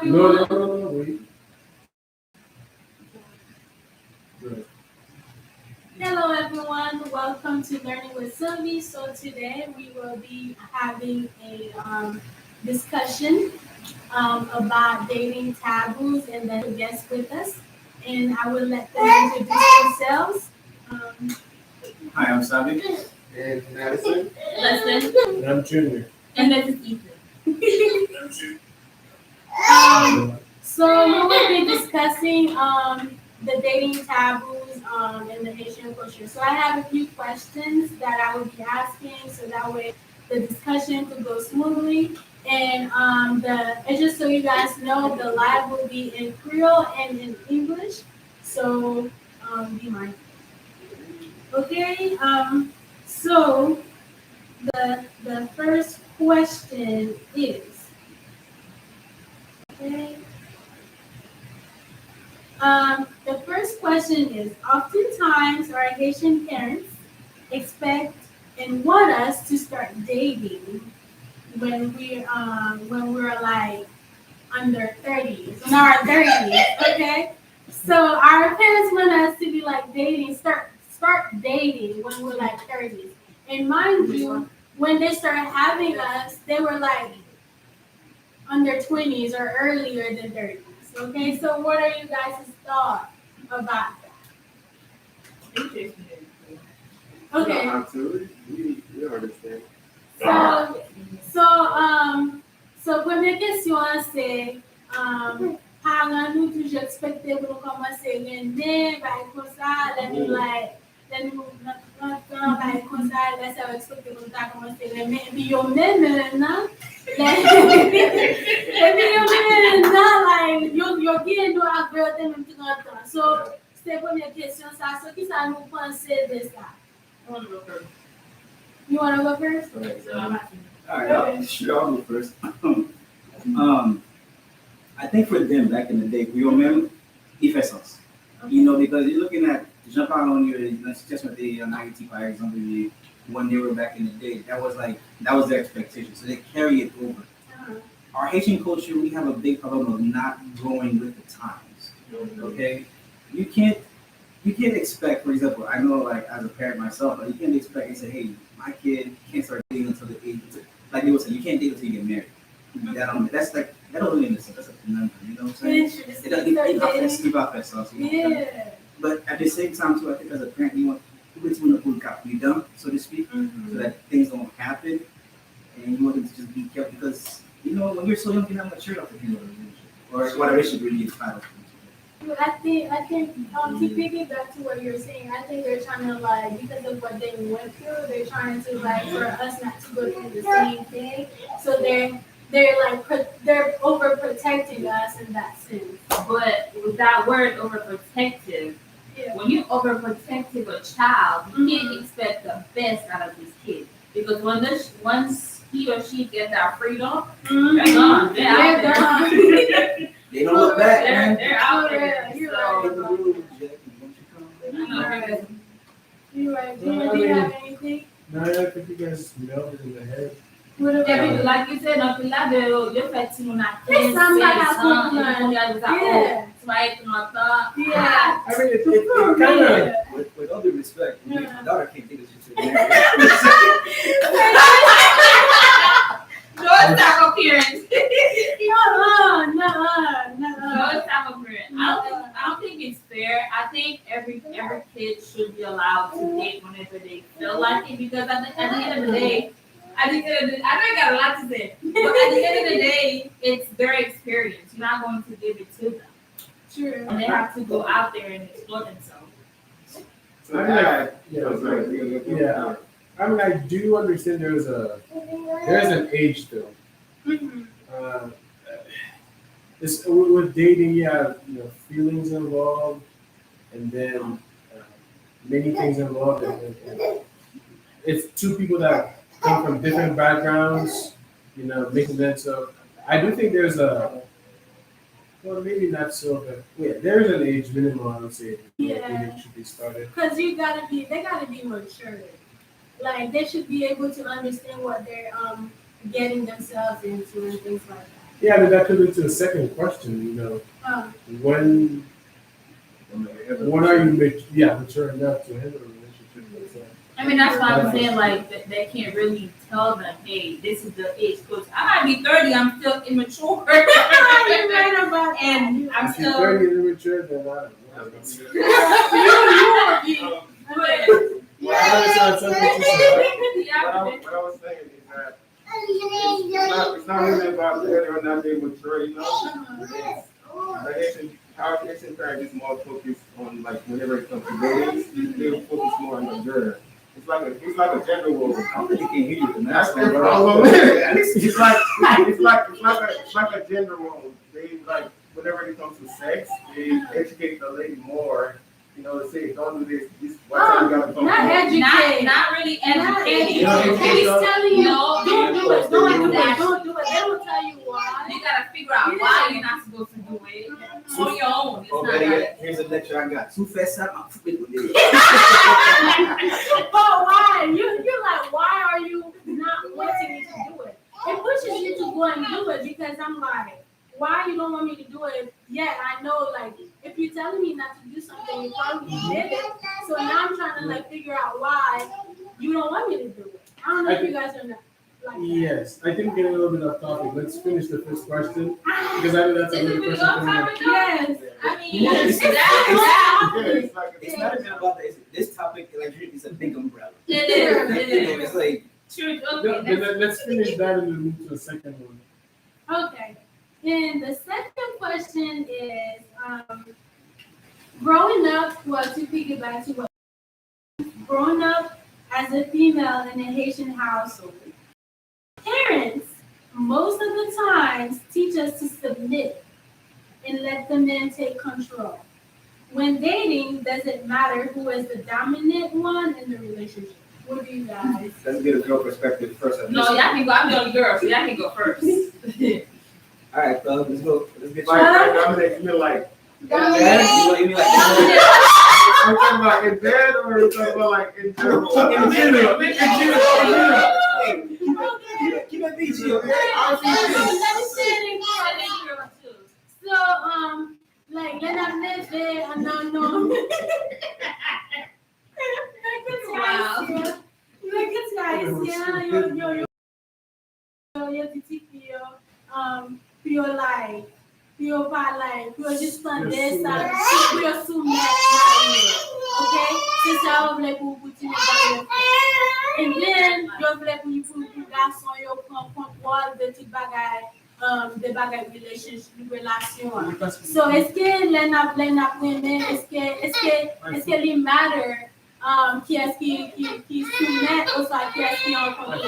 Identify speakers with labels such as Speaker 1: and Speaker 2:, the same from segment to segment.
Speaker 1: everyone.
Speaker 2: No, wait. Good.
Speaker 1: Hello, everyone. Welcome to Learning with Sylvie. So today we will be having a discussion about dating taboos, and then two guests with us. And I will let them introduce themselves. Um,
Speaker 3: Hi, I'm Sabi.
Speaker 2: And Madison.
Speaker 1: Leslie.
Speaker 2: And I'm Junior.
Speaker 1: And this is Ethan. So we will be discussing the dating taboos in the Haitian culture. So I have a few questions that I will be asking, so that way the discussion could go smoothly. And and just so you guys know, the live will be in Creole and in English. So be mindful. Okay. So the first question is, okay. The first question is, oftentimes our Haitian parents expect and want us to start dating when we're like under 30s, in our 30s, okay? So our parents want us to be like dating, start dating when we're like 30s. And mind you, when they started having us, they were like under 20s or earlier than 30s. Okay, so what are you guys' thoughts about that? Okay.
Speaker 2: No, absolutely. We understand.
Speaker 1: So première question c'est parents nous toujours expecté pour nous commencer rené by comme ça là nous notre by comme ça là ça va expecter pour nous commencer rené puis yo même maintenant et puis yo maintenant like yo qui nous a fait même tout notre temps. So c'est première question ça, so qui ça nous penser de ça? You want to go first?
Speaker 3: All right, sure, I'll go first. I think for them back in the day, we remember Ephesus. You know, because you're looking at Jean-Paul on your just with the Haiti, for example, when they were back in the day, that was their expectation. So they carry it over. Our Haitian culture, we have a big problem of not growing with the times. Okay, you can't expect, for example, I know like as a parent myself, but you can't expect and say, hey, my kid can't start dating until the age, like they would say, you can't date until you get married. That don't really make sense. That's a conundrum, you know what I'm saying?
Speaker 1: Yeah.
Speaker 3: But at the same time too, I think as a parent, you want to pull cap you down, so to speak, so that things don't happen, and you want them to just be careful because you know when you're so young, you're not mature enough to be in a relationship or what a relationship really is titled.
Speaker 1: I think to piggyback to what you're saying, I think they're trying to like because of what they went through, they're trying to like for us not to go through the same thing. So they're overprotecting us in that sense.
Speaker 4: But with that word overprotective, when you overprotective a child, you can't expect the best out of this kid because once he or she gets that freedom, they're gone. They're gone.
Speaker 3: They don't look back, man.
Speaker 4: They're out there.
Speaker 1: You're right. Do you have anything?
Speaker 2: No, I think you guys nailed it in the head.
Speaker 4: Like you said, on là de fait si on a 15
Speaker 1: Yeah.
Speaker 2: I mean, it kind of.
Speaker 3: With all due respect, my daughter can't think of shit to
Speaker 4: George type of parents.
Speaker 1: No.
Speaker 4: George type of parent. I don't think it's fair. I think every kid should be allowed to date whenever they feel like it because at the end of the day, I know I got a lot to say, but at the end of the day, it's their experience. You're not going to give it to them.
Speaker 1: True.
Speaker 4: And they have to go out there and explore themselves.
Speaker 2: Yeah. I mean, I do understand there's an age though. It's with dating, you have feelings involved, and then many things involved, and it's two people that come from different backgrounds, making them. So I do think there's maybe not so, but yeah, there's an age minimum I would say. Dating should be started.
Speaker 1: Because they gotta be mature. Like they should be able to understand what they're getting themselves into and things like that.
Speaker 2: Yeah, but that could lead to a second question. When are you mature enough to handle a relationship like that?
Speaker 4: I mean, that's why I'm saying, like, they can't really tell them, hey, this is the age. Because I might be 30, I'm still immature.
Speaker 1: You're right about that.
Speaker 4: And I'm
Speaker 2: If you're
Speaker 4: still.
Speaker 2: 30 and immature, then I don't know.
Speaker 3: What I was saying is that it's not really about whether or not they're mature, you know. Our Haitian parents is more focused on, like, whenever it comes to dating, they focus more on the girl. It's like a gender war. I don't think you can hear you. Man. That's the problem. It's like a gender war. They, like, whenever it comes to sex, they educate the lady more. You know, they say, don't do this. This what time you gotta come.
Speaker 4: Not really educating.
Speaker 3: You know,
Speaker 1: He's telling you,
Speaker 4: No,
Speaker 1: don't do it. Don't do
Speaker 4: that.
Speaker 1: it. Don't do it. They will tell you why.
Speaker 4: You gotta figure out why you're not supposed to do it on your own. It's
Speaker 3: Oh,
Speaker 4: not
Speaker 3: better
Speaker 4: like.
Speaker 3: yet, here's a lecture I got. Too fast up, I'm flipping with it.
Speaker 1: But why? You're like, why are you not wanting me to do it? It pushes you to go and do it because I'm like, why you don't want me to do it? Yeah, I know, like, if you're telling me not to do something, you probably did it. So now I'm trying to, like, figure out why you don't want me to do it. I don't know if you guys are not like that.
Speaker 2: Yes, I think we're getting a little bit off topic. Let's finish the first question because I know that's a
Speaker 4: Is it
Speaker 2: good
Speaker 4: really
Speaker 2: question.
Speaker 4: long time ago?
Speaker 1: Yes.
Speaker 4: I mean,
Speaker 3: Yeah,
Speaker 4: that
Speaker 3: it's not even about this topic. Like, it's a big umbrella.
Speaker 4: it is. It
Speaker 3: It's
Speaker 4: is.
Speaker 3: like
Speaker 4: True.
Speaker 2: No,
Speaker 4: Okay.
Speaker 2: let's finish that and then move to the second one.
Speaker 1: Okay. And the second question is, growing up, well, to piggyback to what, growing up as a female in a Haitian household, parents, most of the times, teach us to submit and let the man take control. When dating, does it matter who is the dominant one in the relationship? What do you guys?
Speaker 3: let's get a girl perspective first.
Speaker 4: No, y'all can go. I'm the only girl, so y'all can go first.
Speaker 3: All right, fellas, let's go. Let's get
Speaker 2: Like, dominate, you mean like,
Speaker 3: Dad? You mean like?
Speaker 2: are you talking about in bed or are you talking about like in general?
Speaker 3: In general.
Speaker 2: In general.
Speaker 3: Keep it PG, okay?
Speaker 1: So, like, let us live there, no.
Speaker 4: Wow.
Speaker 1: Pio like, pio pa like, pio juste standé ça, pio soumettre, okay? C'est ça on voulait pour continuer dans le fait. And then, yo voulait pour garçon yo prend contrôle de toute bagaille, de bagaille relation. So, est-ce que l'en est-ce que les matter qui est-ce qui soumet ou soit qui est-ce qui en contrôle?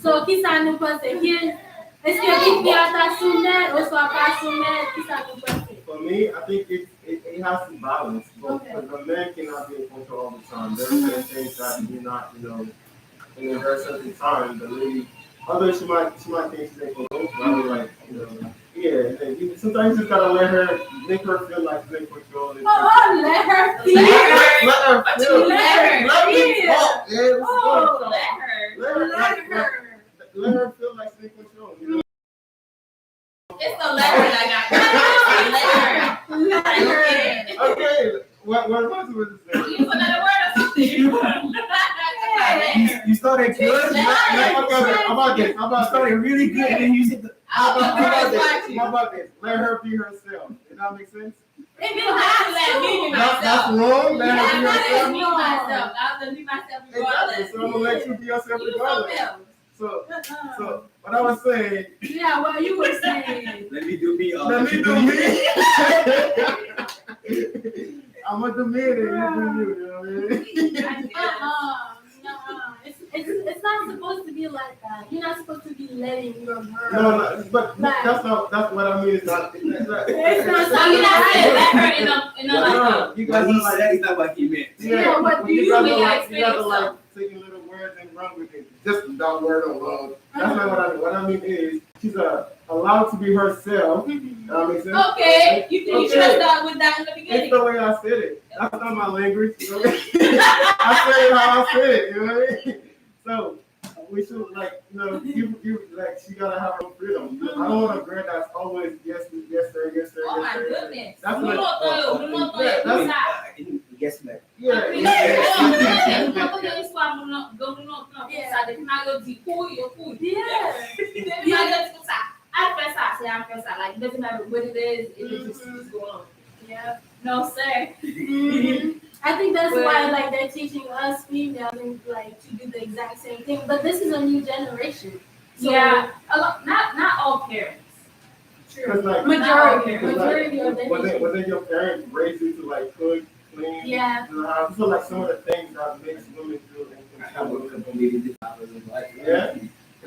Speaker 1: So, qui ça nous passe? Est-ce que qui a ta soumet ou soit pas soumet? Qui ça nous passe?
Speaker 5: For me, I think it has to balance.
Speaker 1: Okay.
Speaker 5: Because a man cannot be in control all the time. There are certain things that you're not, and there are certain times the lady, although she might think she's in control, but I was like, yeah, and sometimes you just gotta make her feel like she's in control.
Speaker 1: Oh, let her feel.
Speaker 5: Let her feel.
Speaker 4: Let her
Speaker 5: Let me
Speaker 4: feel.
Speaker 5: talk. Yeah,
Speaker 1: Oh,
Speaker 5: let her feel like she's in control.
Speaker 4: It's the letter that got letter.
Speaker 5: Okay, what am I supposed to say?
Speaker 4: Use another word or something.
Speaker 3: You started good.
Speaker 5: How about this?
Speaker 3: You started really good, and then you said the.
Speaker 5: How about this? Let her be herself. Does that make sense?
Speaker 4: If you have to let me be
Speaker 5: That's
Speaker 4: myself.
Speaker 5: wrong. Let her be
Speaker 4: I
Speaker 5: herself.
Speaker 4: be myself. I have to be myself
Speaker 5: Exactly.
Speaker 4: regardless.
Speaker 5: So I'm gonna let you be yourself
Speaker 4: You
Speaker 5: regardless.
Speaker 4: something else.
Speaker 5: So what I was saying.
Speaker 1: Yeah, what you were saying.
Speaker 3: Let me do me.
Speaker 5: Let me do me. I'm a demand it. You do you. You know what I mean?
Speaker 1: It's not supposed to be like that. You're not supposed to be letting your girl.
Speaker 5: No, but that's what I mean. It's not.
Speaker 1: It's not
Speaker 4: So you're not saying let her in a like
Speaker 5: You
Speaker 3: But
Speaker 5: guys
Speaker 3: he
Speaker 5: are like.
Speaker 3: said he's not what he meant.
Speaker 1: Yeah, what do
Speaker 5: you
Speaker 1: you
Speaker 5: guys
Speaker 1: mean?
Speaker 5: are like,
Speaker 4: Explain yourself.
Speaker 5: taking little words and run with it. Just that word alone. That's not what I mean. What I mean is she's allowed to be herself. That makes sense.
Speaker 4: Okay, you should have started with that in the
Speaker 5: It's
Speaker 4: beginning.
Speaker 5: the way I said it. That's not my language. You know? I said it how I said it. You know what I mean? So we should like, you like she gotta have her freedom. I don't want a girl that's always yes, yes, sir, yes, sir,
Speaker 4: Oh
Speaker 5: yes,
Speaker 4: my
Speaker 5: sir.
Speaker 4: goodness.
Speaker 5: That's
Speaker 4: Uno
Speaker 5: what-
Speaker 4: todo, uno todo,
Speaker 5: Yeah,
Speaker 4: uno
Speaker 5: that's-
Speaker 4: sabe.
Speaker 3: Guess that.
Speaker 5: Yeah,
Speaker 4: Porque
Speaker 5: yeah.
Speaker 4: uno porque isso uno sabe que mais eu digo eu fui.
Speaker 1: Yeah.
Speaker 4: Mas eu digo sabe, I feel sad. Like it doesn't matter what it is, if it just keeps going on.
Speaker 1: Yeah.
Speaker 4: No sir.
Speaker 1: I think that's
Speaker 4: But-
Speaker 1: why like they're teaching us females like to do the exact same thing. But this is a new generation. So,
Speaker 4: Yeah, not all parents.
Speaker 5: Cause like,
Speaker 1: Majority
Speaker 5: cause,
Speaker 1: majority of the
Speaker 5: when your parents raise you to like cook, clean,
Speaker 1: Yeah.
Speaker 5: do the house, I feel like some of the things that makes women feel
Speaker 3: I have a completely different outlook in life.
Speaker 5: Yeah.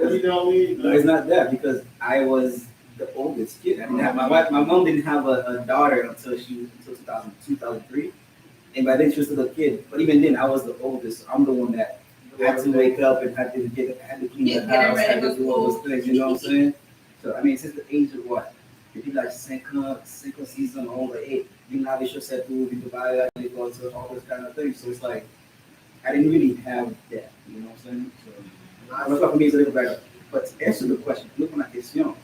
Speaker 5: we don't need.
Speaker 3: No, it's not that because I was the oldest kid. I didn't have my mom didn't have a daughter until 2003, and by then she was still a kid. But even then, I was the oldest. So I'm the one that had to wake up and had to clean the
Speaker 4: Get
Speaker 3: house,
Speaker 4: ready
Speaker 3: had to
Speaker 4: for
Speaker 3: do all those
Speaker 4: school.
Speaker 3: things. You know what I'm saying? So I mean, since the age of what? Maybe like 5 ans old, like 8, you know, they should set to into buy to go to all those kind of things. So it's like I didn't really have that. You know what I'm saying? So I'm not me a little better. But to answer the question, look at my question.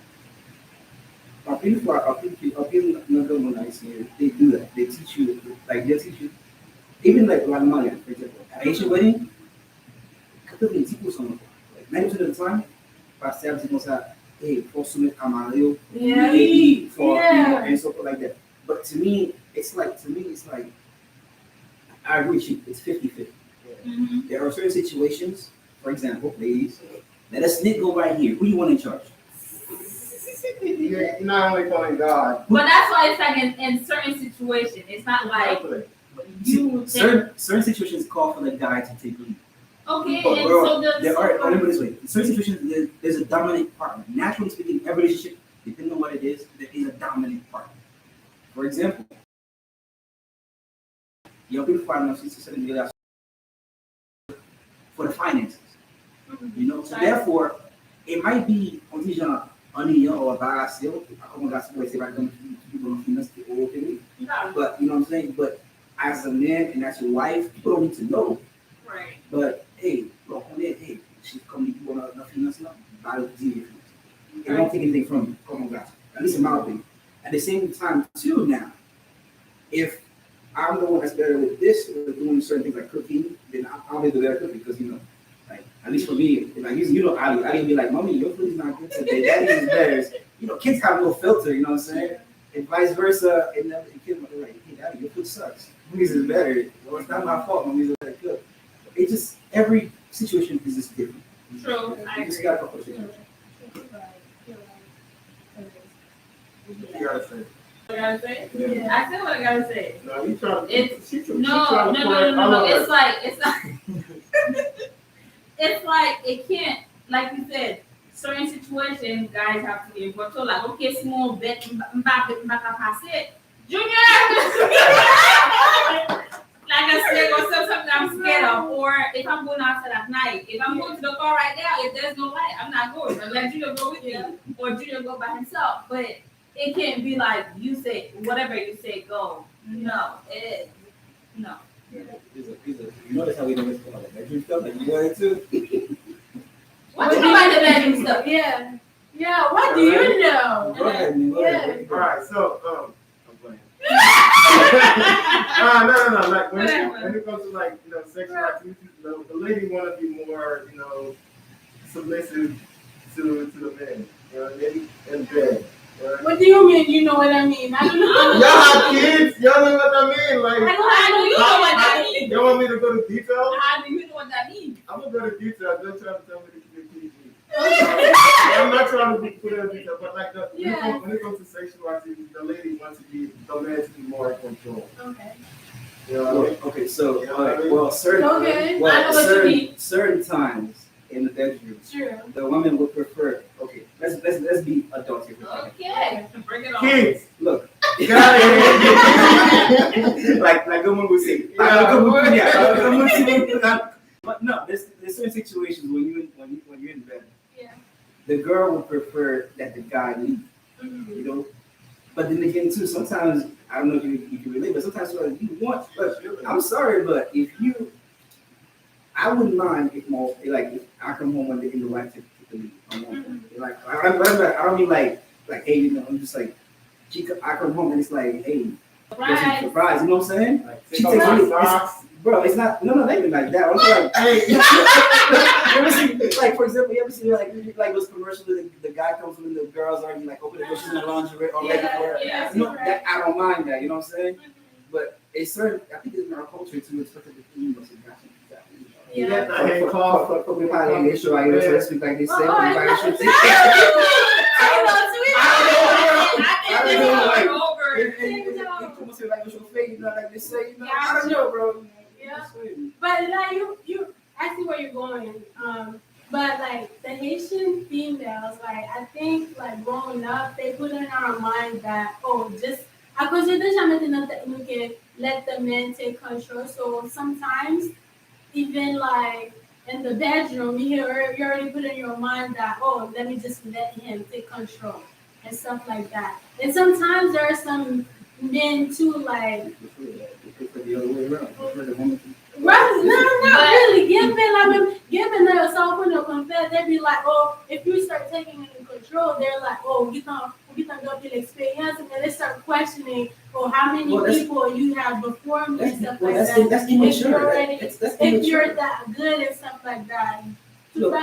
Speaker 3: They do that. They teach you, like they teach you, even like Guatemala, for example, at Haitian wedding, like 90% of the time, pastor will say, hey, for some camarero,
Speaker 1: Yeah.
Speaker 3: for
Speaker 1: Yeah.
Speaker 3: and so forth like that. But to me, it's like I agree with you, it's 50-50.
Speaker 4: Mm-hmm.
Speaker 3: There are certain situations, for example, ladies, let a snake go right here. Who you want in charge?
Speaker 5: You're not only calling God.
Speaker 4: But that's why it's like in certain situations, it's not like you think,
Speaker 3: Certain situations call for the guy to take lead.
Speaker 4: okay,
Speaker 3: But
Speaker 4: and
Speaker 3: bro,
Speaker 4: so the
Speaker 3: there are, remember this way, in certain situations, there's a dominant partner. Naturally speaking, every relationship, depending on what it is, there is a dominant partner. For example, you're going to find for the finances. You know, so therefore, it might be on these or barasil, but you know what I'm saying? But as a man and as your wife, people don't need to know.
Speaker 4: right.
Speaker 3: But hey, look on it, hey, she's coming to you on nothing else now. Battle deal. It don't take anything from you. Come on, guys. At least in my opinion. At the same time, too, now, if I'm the one that's better with this or doing certain things like cooking, then I'll be the better cook because you know, like at least for me, like you know, Ali be like, "Mommy, your food is not good today. Daddy is better." You know, kids have no filter. You know what I'm saying? And vice versa. And then the kids are like, "Hey, Daddy, your food sucks. Mommy's is better. Well, it's not my fault. Mommy's is better cook." It just every situation is just different.
Speaker 4: True, I
Speaker 3: You just
Speaker 4: agree.
Speaker 3: gotta fuck with it.
Speaker 5: You gotta say.
Speaker 4: What I gotta say?
Speaker 5: Yeah.
Speaker 4: I said what I gotta say.
Speaker 5: No, you trying to.
Speaker 4: It's-
Speaker 5: she
Speaker 4: No.
Speaker 5: trying to correct all of
Speaker 4: It's
Speaker 5: us.
Speaker 4: like it's like it can't, like you said, certain situations guys have to be in control. Like, okay, small bit pass it. Junior like I said, or something I'm scared of. Or if I'm going outside at night, if I'm going to the car right now, if there's no light, I'm not going. I'll let Junior go with me. Or Junior go by himself. But it can't be like you say, whatever you say, go. No, no.
Speaker 3: You notice how we don't talk about the bedroom stuff? Like you wanted to?
Speaker 4: What you know about the bedroom stuff?
Speaker 1: Yeah. Yeah, what do you know?
Speaker 3: Go ahead, man. Go ahead.
Speaker 5: All right, so I'm playing. No. Like when it comes to like sexual activities, the lady want to be more submissive to the man, in bed. Right?
Speaker 1: What do you mean? You know what I mean? I don't know.
Speaker 5: Y'all have kids, y'all know what I mean. Like,
Speaker 4: How do you know what that means?
Speaker 5: you want me to go to detail?
Speaker 4: How do you know what that means?
Speaker 5: I'm gonna go to detail. Don't try to tell me to keep it PG. I'm not trying to put it in detail, but like when it comes to sexual activity, the lady wants the man to be more in control.
Speaker 1: Okay.
Speaker 5: You know what I mean?
Speaker 3: Okay, so
Speaker 5: You know what I mean?
Speaker 3: well,
Speaker 1: Okay.
Speaker 4: I know what you mean.
Speaker 3: certain times in the bedroom,
Speaker 1: True.
Speaker 3: the woman would prefer. Okay, let's be adults here. For a second.
Speaker 4: Okay, bring it on.
Speaker 5: Kids,
Speaker 3: Look,
Speaker 5: got
Speaker 3: like a woman would say, But no, there's certain situations when you're in bed.
Speaker 1: Yeah.
Speaker 3: The girl would prefer that the guy leave. You know. But then again, too, sometimes I don't know if you can relate, but sometimes you want. But I'm sorry, but if you, I wouldn't mind if more like if I come home one day and the wife take the lead. I want like I don't mean like hey, you know, I'm just like I come home and it's like, hey, there's some
Speaker 4: Right.
Speaker 3: surprise, you know what I'm saying?
Speaker 5: Like,
Speaker 3: She
Speaker 5: take
Speaker 3: takes
Speaker 5: off
Speaker 3: the
Speaker 5: my
Speaker 3: lead.
Speaker 5: socks.
Speaker 3: Bro, it's not not even like that. I was like,
Speaker 5: Hey,
Speaker 3: you ever see, like, for example, you ever see like those commercials where the guy comes in and the girls are like open the door, she's in the lingerie or ready for it.
Speaker 4: Yeah.
Speaker 3: You know, that, I don't mind that, you know what I'm saying? But it's certain, I think it's in our culture too, it's something that you must have gotten.
Speaker 5: you got the hand call
Speaker 3: For me, probably they show I so to speak like they say,
Speaker 1: Oh,
Speaker 3: should say.
Speaker 4: I think it's over.
Speaker 3: You must be like what's your face, you know, like they say, you know, I don't know, bro.
Speaker 1: Yeah. But like you, I see where you're going. But like the Haitian females, like I think like growing up, they put in our mind that just à cause de déjà maintenant nous can let the men take control. So sometimes even like in the bedroom, you already put in your mind that let me just let him take control and stuff like that. And sometimes there are some men too like.
Speaker 3: The other way around. The woman.
Speaker 1: Right, no, not really. Given the self when they're confessed, they be like, if you start taking it in control, they're like, we can go through the experience, and then they start questioning, how many people you have before me and stuff like that.
Speaker 3: That's immature.
Speaker 1: If you're that good and stuff like that.
Speaker 3: Look,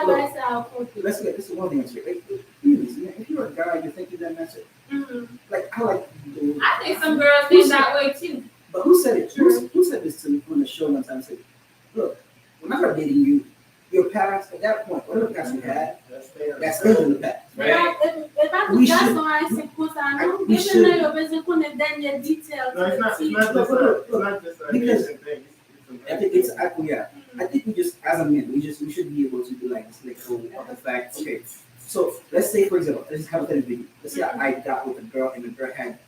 Speaker 1: Let's
Speaker 3: get this one thing here. If you're a guy, you think you're that message. Like
Speaker 4: I think some girls think that way too.
Speaker 3: But who said it? Who said this to me on the show one time? Said, look, when I started dating you, your past at that point, whatever past you had, that's still in the past.
Speaker 1: Right?
Speaker 3: We should.
Speaker 5: No, it's not just a
Speaker 3: because
Speaker 5: Haitian thing.
Speaker 3: I think it's I think we just as a man we should be able to do like this let go of the fact. Okay, so let's say for example, this is hypothetically. Let's say I got with a girl and the girl had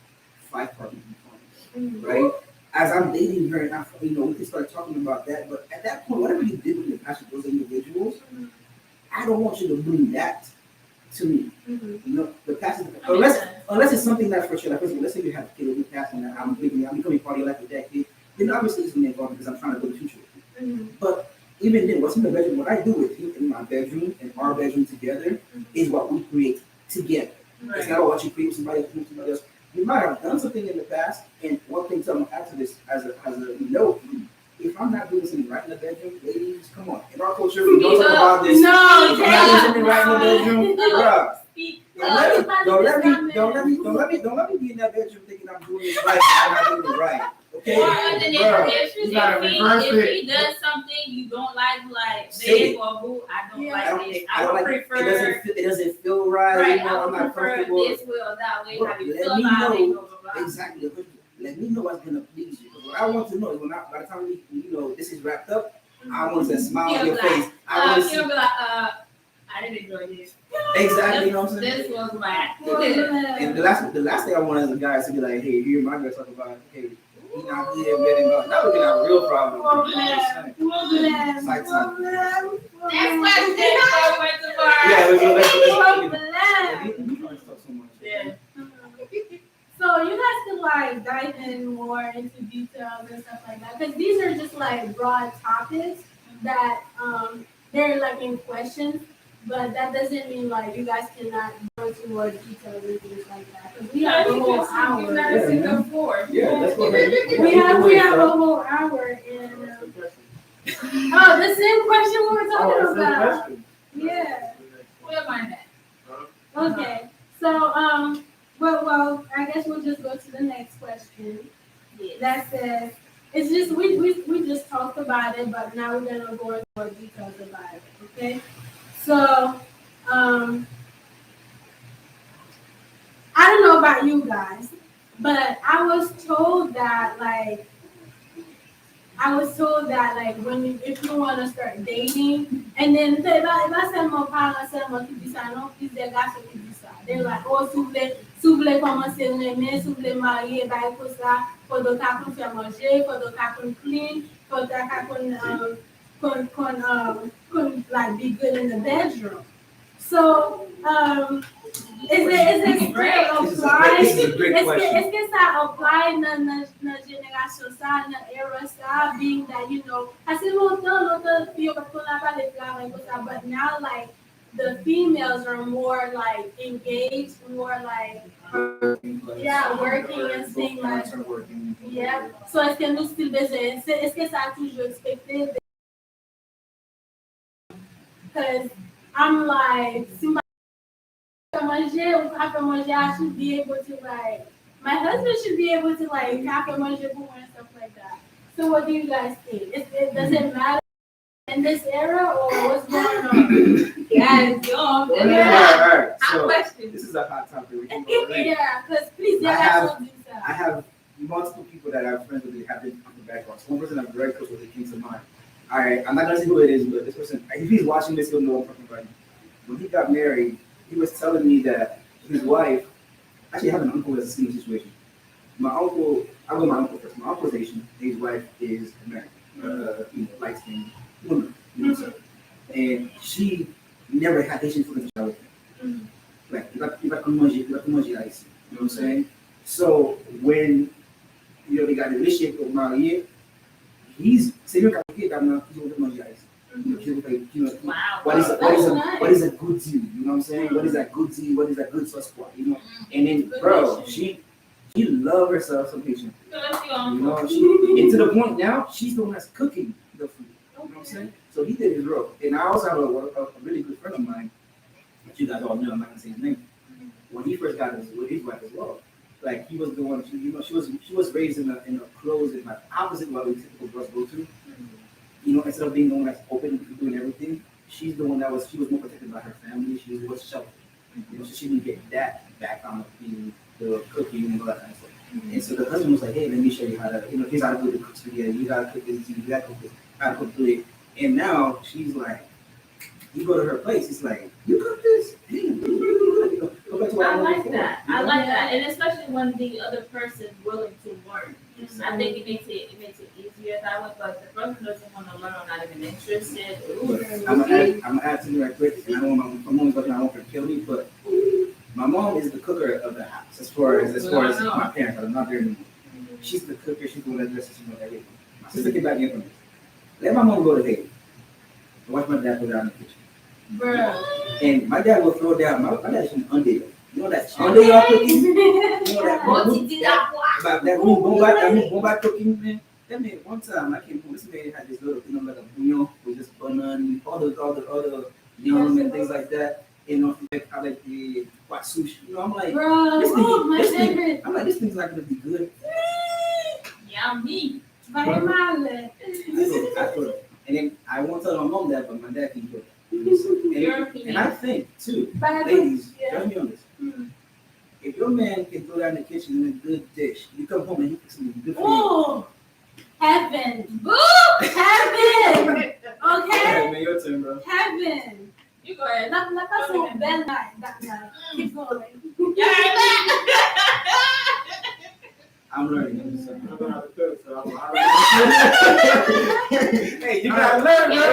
Speaker 3: 5 partners, right? As I'm dating her, and we can start talking about that. But at that point, whatever you did with your past with those individuals, I don't want you to bring that to me. You know, the past is unless it's something that's for sure. Like, for example, let's say you have a kid with your past, and I'm becoming part of your life with that kid. Then obviously it's going to involve because I'm trying to build a future with you. But even then, what's in the bedroom, what I do with you in my bedroom and our bedroom together is what we create together. It's not what you create with somebody else. You might have done something in the past, and one thing to add to this as a note, if I'm not doing something right in the bedroom, ladies, come on. In our culture, we don't talk about this.
Speaker 1: No,
Speaker 3: if I'm not doing something right in the bedroom, bruh. Don't let me be in that bedroom thinking I'm doing this right and I'm not doing it right. Okay?
Speaker 4: If he does something you don't like babe or boo, I don't like this. I don't prefer.
Speaker 3: It doesn't feel right.
Speaker 4: Right,
Speaker 3: You know, I'm
Speaker 4: I
Speaker 3: not
Speaker 4: prefer
Speaker 3: comfortable.
Speaker 4: this way or that way. How you
Speaker 3: Let
Speaker 4: feel
Speaker 3: me
Speaker 4: about it?
Speaker 3: know.
Speaker 4: Blah, blah, blah.
Speaker 3: Exactly. Let me know what's gonna please you. Because what I want to know is by the time this is wrapped up, I want to smile on your face. I want to see.
Speaker 4: He'll be like, I didn't enjoy this.
Speaker 3: Exactly, you know what I'm saying?
Speaker 4: This was whack.
Speaker 3: And the last thing I want as a guy is to be like, hey, hear my girl talk about, hey, he not good at betting God. Now we're gonna have a real problem.
Speaker 4: Next question.
Speaker 3: Yeah,
Speaker 1: So you guys could like dive in more into details and stuff like that, because these are just like broad topics that they're like in questions, but that doesn't mean like you guys cannot go into more details and things like that. Because we have a whole hour.
Speaker 3: Yeah, that's what
Speaker 1: We have a whole hour and the same question we were talking about. Yeah.
Speaker 4: Where am I at?
Speaker 1: Okay. So well, I guess we'll just go to the next question. That says, it's just we just talked about it, but now we're gonna go into more details about it. Okay. So I don't know about you guys, but I was told that if you want to start dating, and then if I say mon parent seulement qui dit ça, non, plus des garçons qui disent ça. They're like, si vous voulez commencer à aimer, si vous voulez marier, bah écoute ça, faut donc qu'on fait manger, faut donc qu'on clean, faut donc qu'on like be good in the bedroom. So Is it still
Speaker 3: This is
Speaker 1: apply?
Speaker 3: a great question.
Speaker 1: Est-ce que ça apply dans génération ça, dans era ça, being that, you know, assez longtemps, filles, parce qu'on n'a pas les fleurs comme ça, but now, like, the females are more, like, engaged, more, like, yeah, working and things like, yeah. So, est-ce que nous still besoin, est-ce que ça a toujours expecté? Because I'm like, I should be able to like, my husband should be able to like cafe manger and stuff like that. So what do you guys think? Does it matter in this era or what's going on?
Speaker 4: Guys, yo,
Speaker 3: All right.
Speaker 4: I
Speaker 3: So
Speaker 4: question.
Speaker 3: this is a hot topic. We can go right.
Speaker 1: Yeah, because please,
Speaker 3: I have-
Speaker 1: something
Speaker 3: I have multiple people that I'm friends with that have different backgrounds. One person I'm very close with that came to mind. All right, I'm not gonna say who it is, but this person, if he's watching this, he'll know what I'm talking about. When he got married, he was telling me that his wife, actually I have an uncle that's a similar situation. My uncle, I'll go with my uncle first. My uncle is Haitian, his wife is American, light skinned woman, so. And she never had Haitian food in the childhood. Like, il va manger ice, you know what I'm saying? So when, they got the relationship with marié, he's saying that he's over manger ice.
Speaker 4: Wow.
Speaker 3: What is
Speaker 1: nice.
Speaker 3: what is a good tea? You know what I'm saying? What is that good tea? What is that good sauce for? You know? And then, bro, she loved herself some Haitian. You know, and to the point now, she's the one that's cooking the food. You know what I'm saying? So he did his role. And I also have a really good friend of mine, that you guys all know, I'm not gonna say his name. When he first got with his wife as well, like he was the one, she was raised in a closed and like opposite what we typical girls go to. Instead of being the one that's open and doing everything, she's the one she was more protected by her family. She was sheltered. So she didn't get that background of being the cooking and all that kind of stuff. And so the husband was like, hey, let me show you how to, here's how to do the cook spaghetti, you gotta cook this, you gotta cook this, how to cook it. And now she's like, you go to her place, it's like, you cook this? Damn, go back to what
Speaker 4: I
Speaker 3: I
Speaker 4: like
Speaker 3: before.
Speaker 4: that. I like that, and especially when the other person's willing to learn. I think it makes it easier that way. But the person doesn't want to learn or not even interested.
Speaker 3: I'm gonna add something right quick. I know my mom's looking, I want her to kill me, but my mom is the cooker of the house as far as my parents. I'm not there anymore. She's the cooker. She's the one that dresses. Everything. My sister came back in from this. Let my mom go to Haiti. I watch my dad put it out in the kitchen.
Speaker 1: Bro.
Speaker 3: And my dad will throw down. My dad is from Undale. You know that Undale cooking? You know that bomba cooking, man. That man, one time I came home, this man had this little, like a bouillon with just bun, all the other yum and things like that. I like the white sushi. I'm like,
Speaker 1: Bro, my favorite.
Speaker 3: I'm like, this thing's not gonna be good.
Speaker 4: Yummy.
Speaker 1: Very mild.
Speaker 3: I thought, and then I won't tell my mom that, but my dad can do it. And I think too, ladies, judge me on this. If your man can throw down in the kitchen in a good dish, you come home and he cooks something good for you.
Speaker 1: Oh, heaven. Heaven. Okay?
Speaker 3: Hey, man, your turn, bro.
Speaker 1: Heaven.
Speaker 4: You go ahead.
Speaker 1: La passion belle night that night. Keep going.
Speaker 3: I'm learning. I'm just saying.
Speaker 5: I don't know how to cook, so I'm
Speaker 3: Hey, you
Speaker 5: gotta
Speaker 3: gotta
Speaker 5: learn,
Speaker 3: learn,
Speaker 5: man.
Speaker 3: man.
Speaker 5: I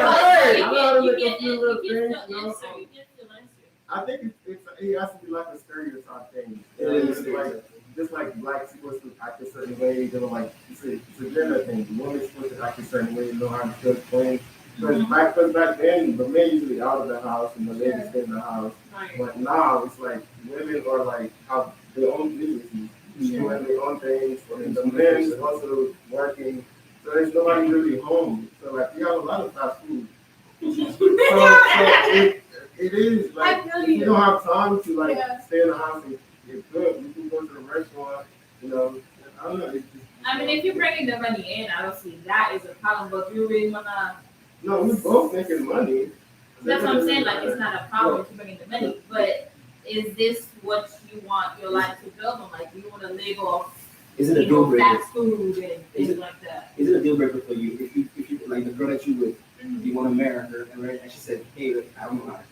Speaker 5: know how to make a
Speaker 4: You
Speaker 5: few little
Speaker 4: can
Speaker 5: things,
Speaker 4: still
Speaker 5: you know.
Speaker 4: answer. You can still answer.
Speaker 5: I think it has to be like a stereotype thing.
Speaker 3: It is.
Speaker 5: It's like, just like black supposed to act a certain way, like it's a gender thing. The woman's supposed to act a certain way, know how to cook, clean. Because back then, the men usually out of the house and the ladies stay in the house.
Speaker 4: Right.
Speaker 5: But now it's like women are like have their own businesses, doing their own things, and the men is also working. So there's nobody really home. So like you have a lot of fast food. So it is like
Speaker 1: I feel
Speaker 5: if
Speaker 1: you.
Speaker 5: you don't have time to like
Speaker 1: Yeah.
Speaker 5: stay in the house and get good, you can go to the restaurant. I don't know. It's just,
Speaker 4: I mean, if you're bringing the money in, I don't see that as a problem. But if you really wanna,
Speaker 5: no, we both making money.
Speaker 4: that's what I'm saying. Like, it's not a problem if you're bringing the money. But is this what you want your life to build on? Like, do you want to live off,
Speaker 3: Is it a deal breaker?
Speaker 4: fast food and things like that?
Speaker 3: Is it a deal breaker for you? If you like the girl that you with, you want to marry her, and she said, hey, look, I don't know how to.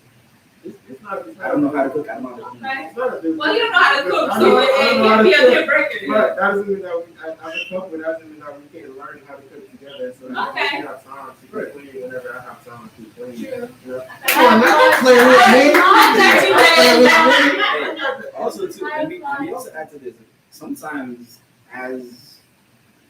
Speaker 3: I don't know how to cook. I don't know how to cook.
Speaker 4: Okay.
Speaker 5: It's not a deal
Speaker 4: Well, you don't know how to cook,
Speaker 5: I
Speaker 4: so
Speaker 5: don't
Speaker 4: it
Speaker 5: know how
Speaker 4: can't be
Speaker 5: to
Speaker 4: a
Speaker 5: cook.
Speaker 4: deal breaker.
Speaker 5: But that doesn't mean that as a couple, that doesn't mean that we can't learn how to cook together. So that
Speaker 4: Okay.
Speaker 5: we have time to cook clean whenever I have time to clean.
Speaker 1: True.
Speaker 5: You know?
Speaker 1: Come on,
Speaker 5: not playing with me.
Speaker 4: Oh, that's you,
Speaker 5: Playing with
Speaker 4: man.
Speaker 5: me.
Speaker 3: also too, let me also add to this. Sometimes, as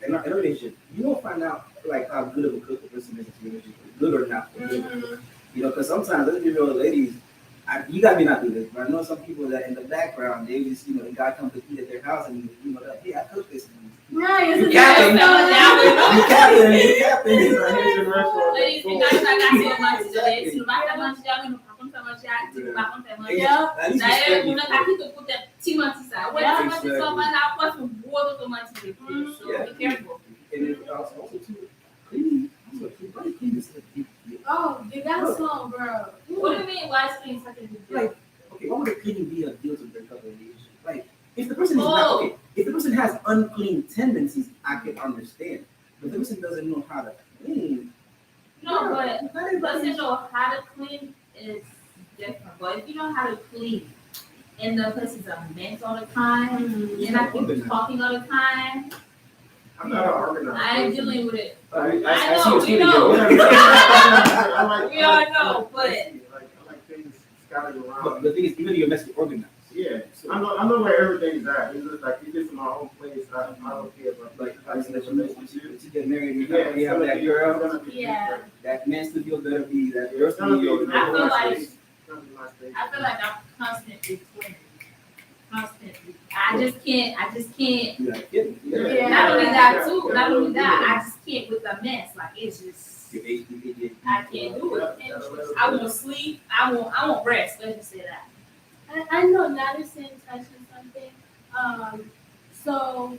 Speaker 3: in a relationship, you don't find out like how good of a cook a person is in a relationship, good or not. You know, because sometimes, let's be real, ladies, you got me not do this, but I know some people that in the background, they just, you know, the guy comes to eat at their house and, you know, like, hey, I cooked this.
Speaker 1: Right,
Speaker 3: You
Speaker 1: it's
Speaker 3: capping.
Speaker 1: a
Speaker 3: You capping.
Speaker 5: It's a Haitian restaurant.
Speaker 4: Ladies,
Speaker 5: Cool.
Speaker 4: ficar devagar, mas se não vai manjar, não vai manjar, se não vai manjar.
Speaker 1: Yeah.
Speaker 3: At least
Speaker 4: Daí,
Speaker 3: respect
Speaker 4: quando
Speaker 3: me.
Speaker 4: aqui tu puder te manter, o
Speaker 1: Yeah.
Speaker 4: outro te só vai dar quase boa do tomate. So
Speaker 3: Yeah.
Speaker 4: be careful.
Speaker 3: And then also too, cleaning. Also, everybody clean this stuff.
Speaker 1: Oh, you got some, bro.
Speaker 4: What do you mean? Why is clean such a big deal?
Speaker 3: Like, okay, why would a cleaning be a deal to break up a relationship? Like, if the person is not
Speaker 4: Oh.
Speaker 3: okay, if the person has unclean tendencies, I can understand. But the person doesn't know how to clean.
Speaker 4: No, but
Speaker 3: not everybody
Speaker 4: doesn't know how to clean is different. But if you know how to clean, and the person's a mess all the time, you're not keep talking all the time,
Speaker 5: I'm not an organized.
Speaker 4: I ain't dealing with it.
Speaker 3: I
Speaker 4: I
Speaker 3: see
Speaker 4: know,
Speaker 3: what's
Speaker 4: we
Speaker 3: really
Speaker 4: know.
Speaker 3: good.
Speaker 4: We all know, but
Speaker 5: I like things scattered
Speaker 3: But
Speaker 5: around.
Speaker 3: the thing is, even if you're messy organized,
Speaker 5: Yeah, I know where everything's at. It's just like if it's in my own place, I don't care. But
Speaker 3: like,
Speaker 5: I
Speaker 3: like,
Speaker 5: see
Speaker 3: you
Speaker 5: the relationship.
Speaker 3: you get married, you
Speaker 5: Yeah,
Speaker 3: have that girl,
Speaker 1: Yeah.
Speaker 3: that man studio better be, that girl
Speaker 5: It's gonna be.
Speaker 3: studio.
Speaker 4: I feel like-
Speaker 5: it's gonna be my space.
Speaker 4: I feel like I'm constantly cleaning. Constantly. I just can't.
Speaker 3: You're like, kidding.
Speaker 1: Yeah.
Speaker 4: Not only that too, not only that, I just can't with the mess. Like it's just
Speaker 3: You're ADD.
Speaker 4: I can't do it. I won't sleep. I won't rest. Let's just say that.
Speaker 1: I know Madison touched on something. So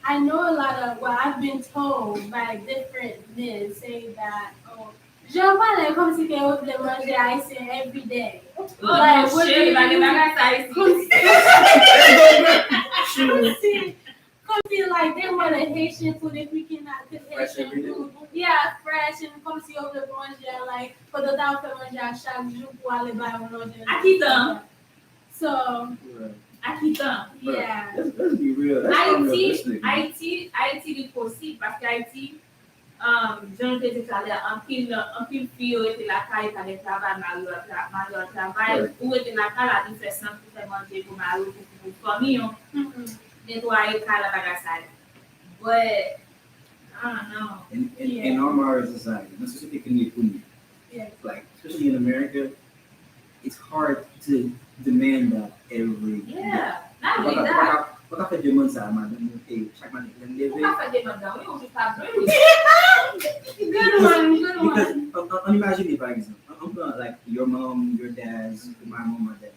Speaker 1: I know a lot of, well, I've been told by different men saying that, oh, je parle comme si que yo voulais manger haïtien every day.
Speaker 4: Oh
Speaker 1: Like,
Speaker 4: no
Speaker 1: what do
Speaker 4: shit!
Speaker 1: you
Speaker 4: Like
Speaker 1: do?
Speaker 4: if I got size,
Speaker 1: Come see, like they want a Haitian food if we cannot cook
Speaker 3: Fresh
Speaker 1: Haitian
Speaker 3: every day.
Speaker 1: food. Yeah, fresh and come see over the manger like for the temps de manger à chaque jour pour aller manger.
Speaker 4: Aqui tam.
Speaker 1: So
Speaker 4: aqui tam.
Speaker 1: yeah.
Speaker 3: Let's be real. That's unrealistic.
Speaker 4: Haïti li posib, paske Haïti, jan te dekale, anpil fiyo ete la ka ete travay, mari yo travay, ou ete la ka la di fè san pou fè manje pou mari yo pou famiyon, netwaye ka la bagasay. But, I don't know.
Speaker 3: In our modern society, not specifically in
Speaker 1: Yeah.
Speaker 3: like especially in America, it's hard to demand that every day.
Speaker 4: Yeah, not only that.
Speaker 3: Baka fè demande sa, madame, chaque man can live
Speaker 4: Ou
Speaker 3: it.
Speaker 4: ka fè demandan, ou yon jist pa brûle.
Speaker 1: Good one, good
Speaker 3: Because
Speaker 1: one.
Speaker 3: imagine for example, I'm gonna like your mom, your dad's, my mom, my dad.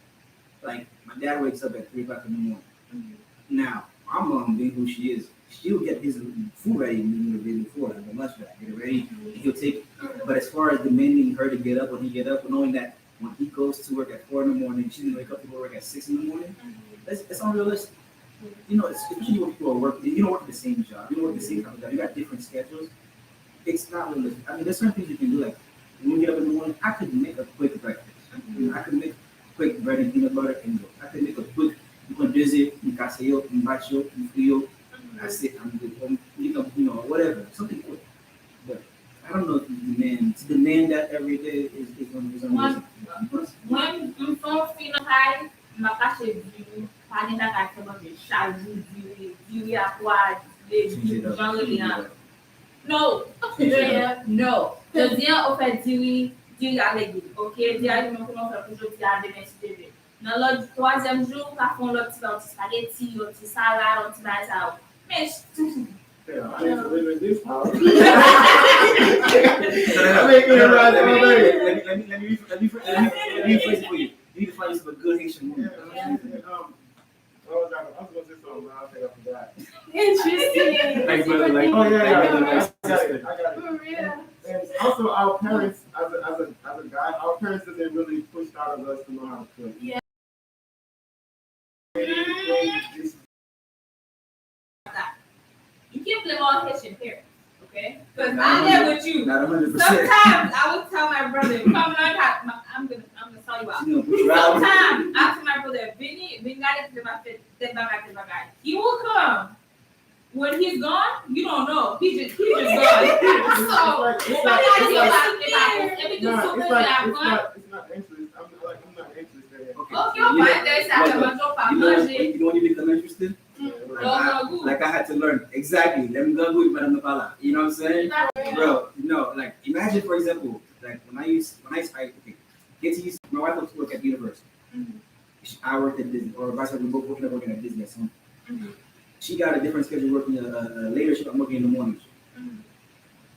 Speaker 3: Like my dad wakes up at 3 o'clock in the morning. Now, my mom, being who she is, she'll get his food ready the day before, like the lunch bag, get it ready, and he'll take it. But as far as demanding her to get up when he get up, knowing that when he goes to work at 4 in the morning, she's gonna wake up to go to work at 6 in the morning, it's unrealistic. You know, especially when people are working, you don't work at the same job, you don't work the same kind of job, you got different schedules. It's not realistic. I mean, there's certain things you can do, like when you get up in the morning, I could make a quick breakfast. You know, I could make quick bread and peanut butter and go. I could make a quick, you can visit, you can say, you bacho, you feel, I sit, I'm good home, you know, whatever, something quick. But I don't know if to demand that every day is unrealistic.
Speaker 4: When yon son finokay, makache diwi, pa gen ta ka manje chajou, diwi akwa, diwi jan li an. No,
Speaker 1: Yeah.
Speaker 4: no. Je diyan ou fè diwi a legi, ok? Diwi a yon konon fè pou jodi a demen si deve. Nan lò di 3e jou, ka fon lò ti spaghetti, lò ti salade, lò ti bay sa ou. Men,
Speaker 5: Yeah, I need to live in this house.
Speaker 3: Let me phrase it for you. You need to find yourself a good Haitian woman.
Speaker 5: I was gonna say something, but I think I forgot.
Speaker 1: Interesting.
Speaker 3: Like, brother, like,
Speaker 5: Oh yeah,
Speaker 3: Like,
Speaker 5: I got it.
Speaker 1: For real.
Speaker 5: And also, our parents, as a guy, our parents didn't really push out of us to know how to cook.
Speaker 1: Yeah.
Speaker 4: you can't blame all Haitian parents, okay? Because I'm there with you.
Speaker 3: Not 100%.
Speaker 4: Sometimes I would tell my brother, come learn how. I'm gonna tell you out.
Speaker 3: You know, put you out.
Speaker 4: Sometimes I tell my brother, Vinny got it to my fit. He will come. When he's gone, you don't know. He's just gone. So
Speaker 5: It's
Speaker 4: if
Speaker 5: not
Speaker 4: we do something that I want,
Speaker 5: it's not interest. I'm not interested in it.
Speaker 3: Okay.
Speaker 4: okay,
Speaker 3: You know,
Speaker 4: but there's a
Speaker 3: but-
Speaker 4: major
Speaker 3: You know when you become interested? Like I had to learn exactly. Let me go with Madame Napala. You know what I'm saying? Bro, no, like imagine for example, like when I get to use my wife wants to work at the university. I worked at Disney, or vice versa, we both working at Disney at some point. She got a different schedule working a later shift, I'm working in the morning.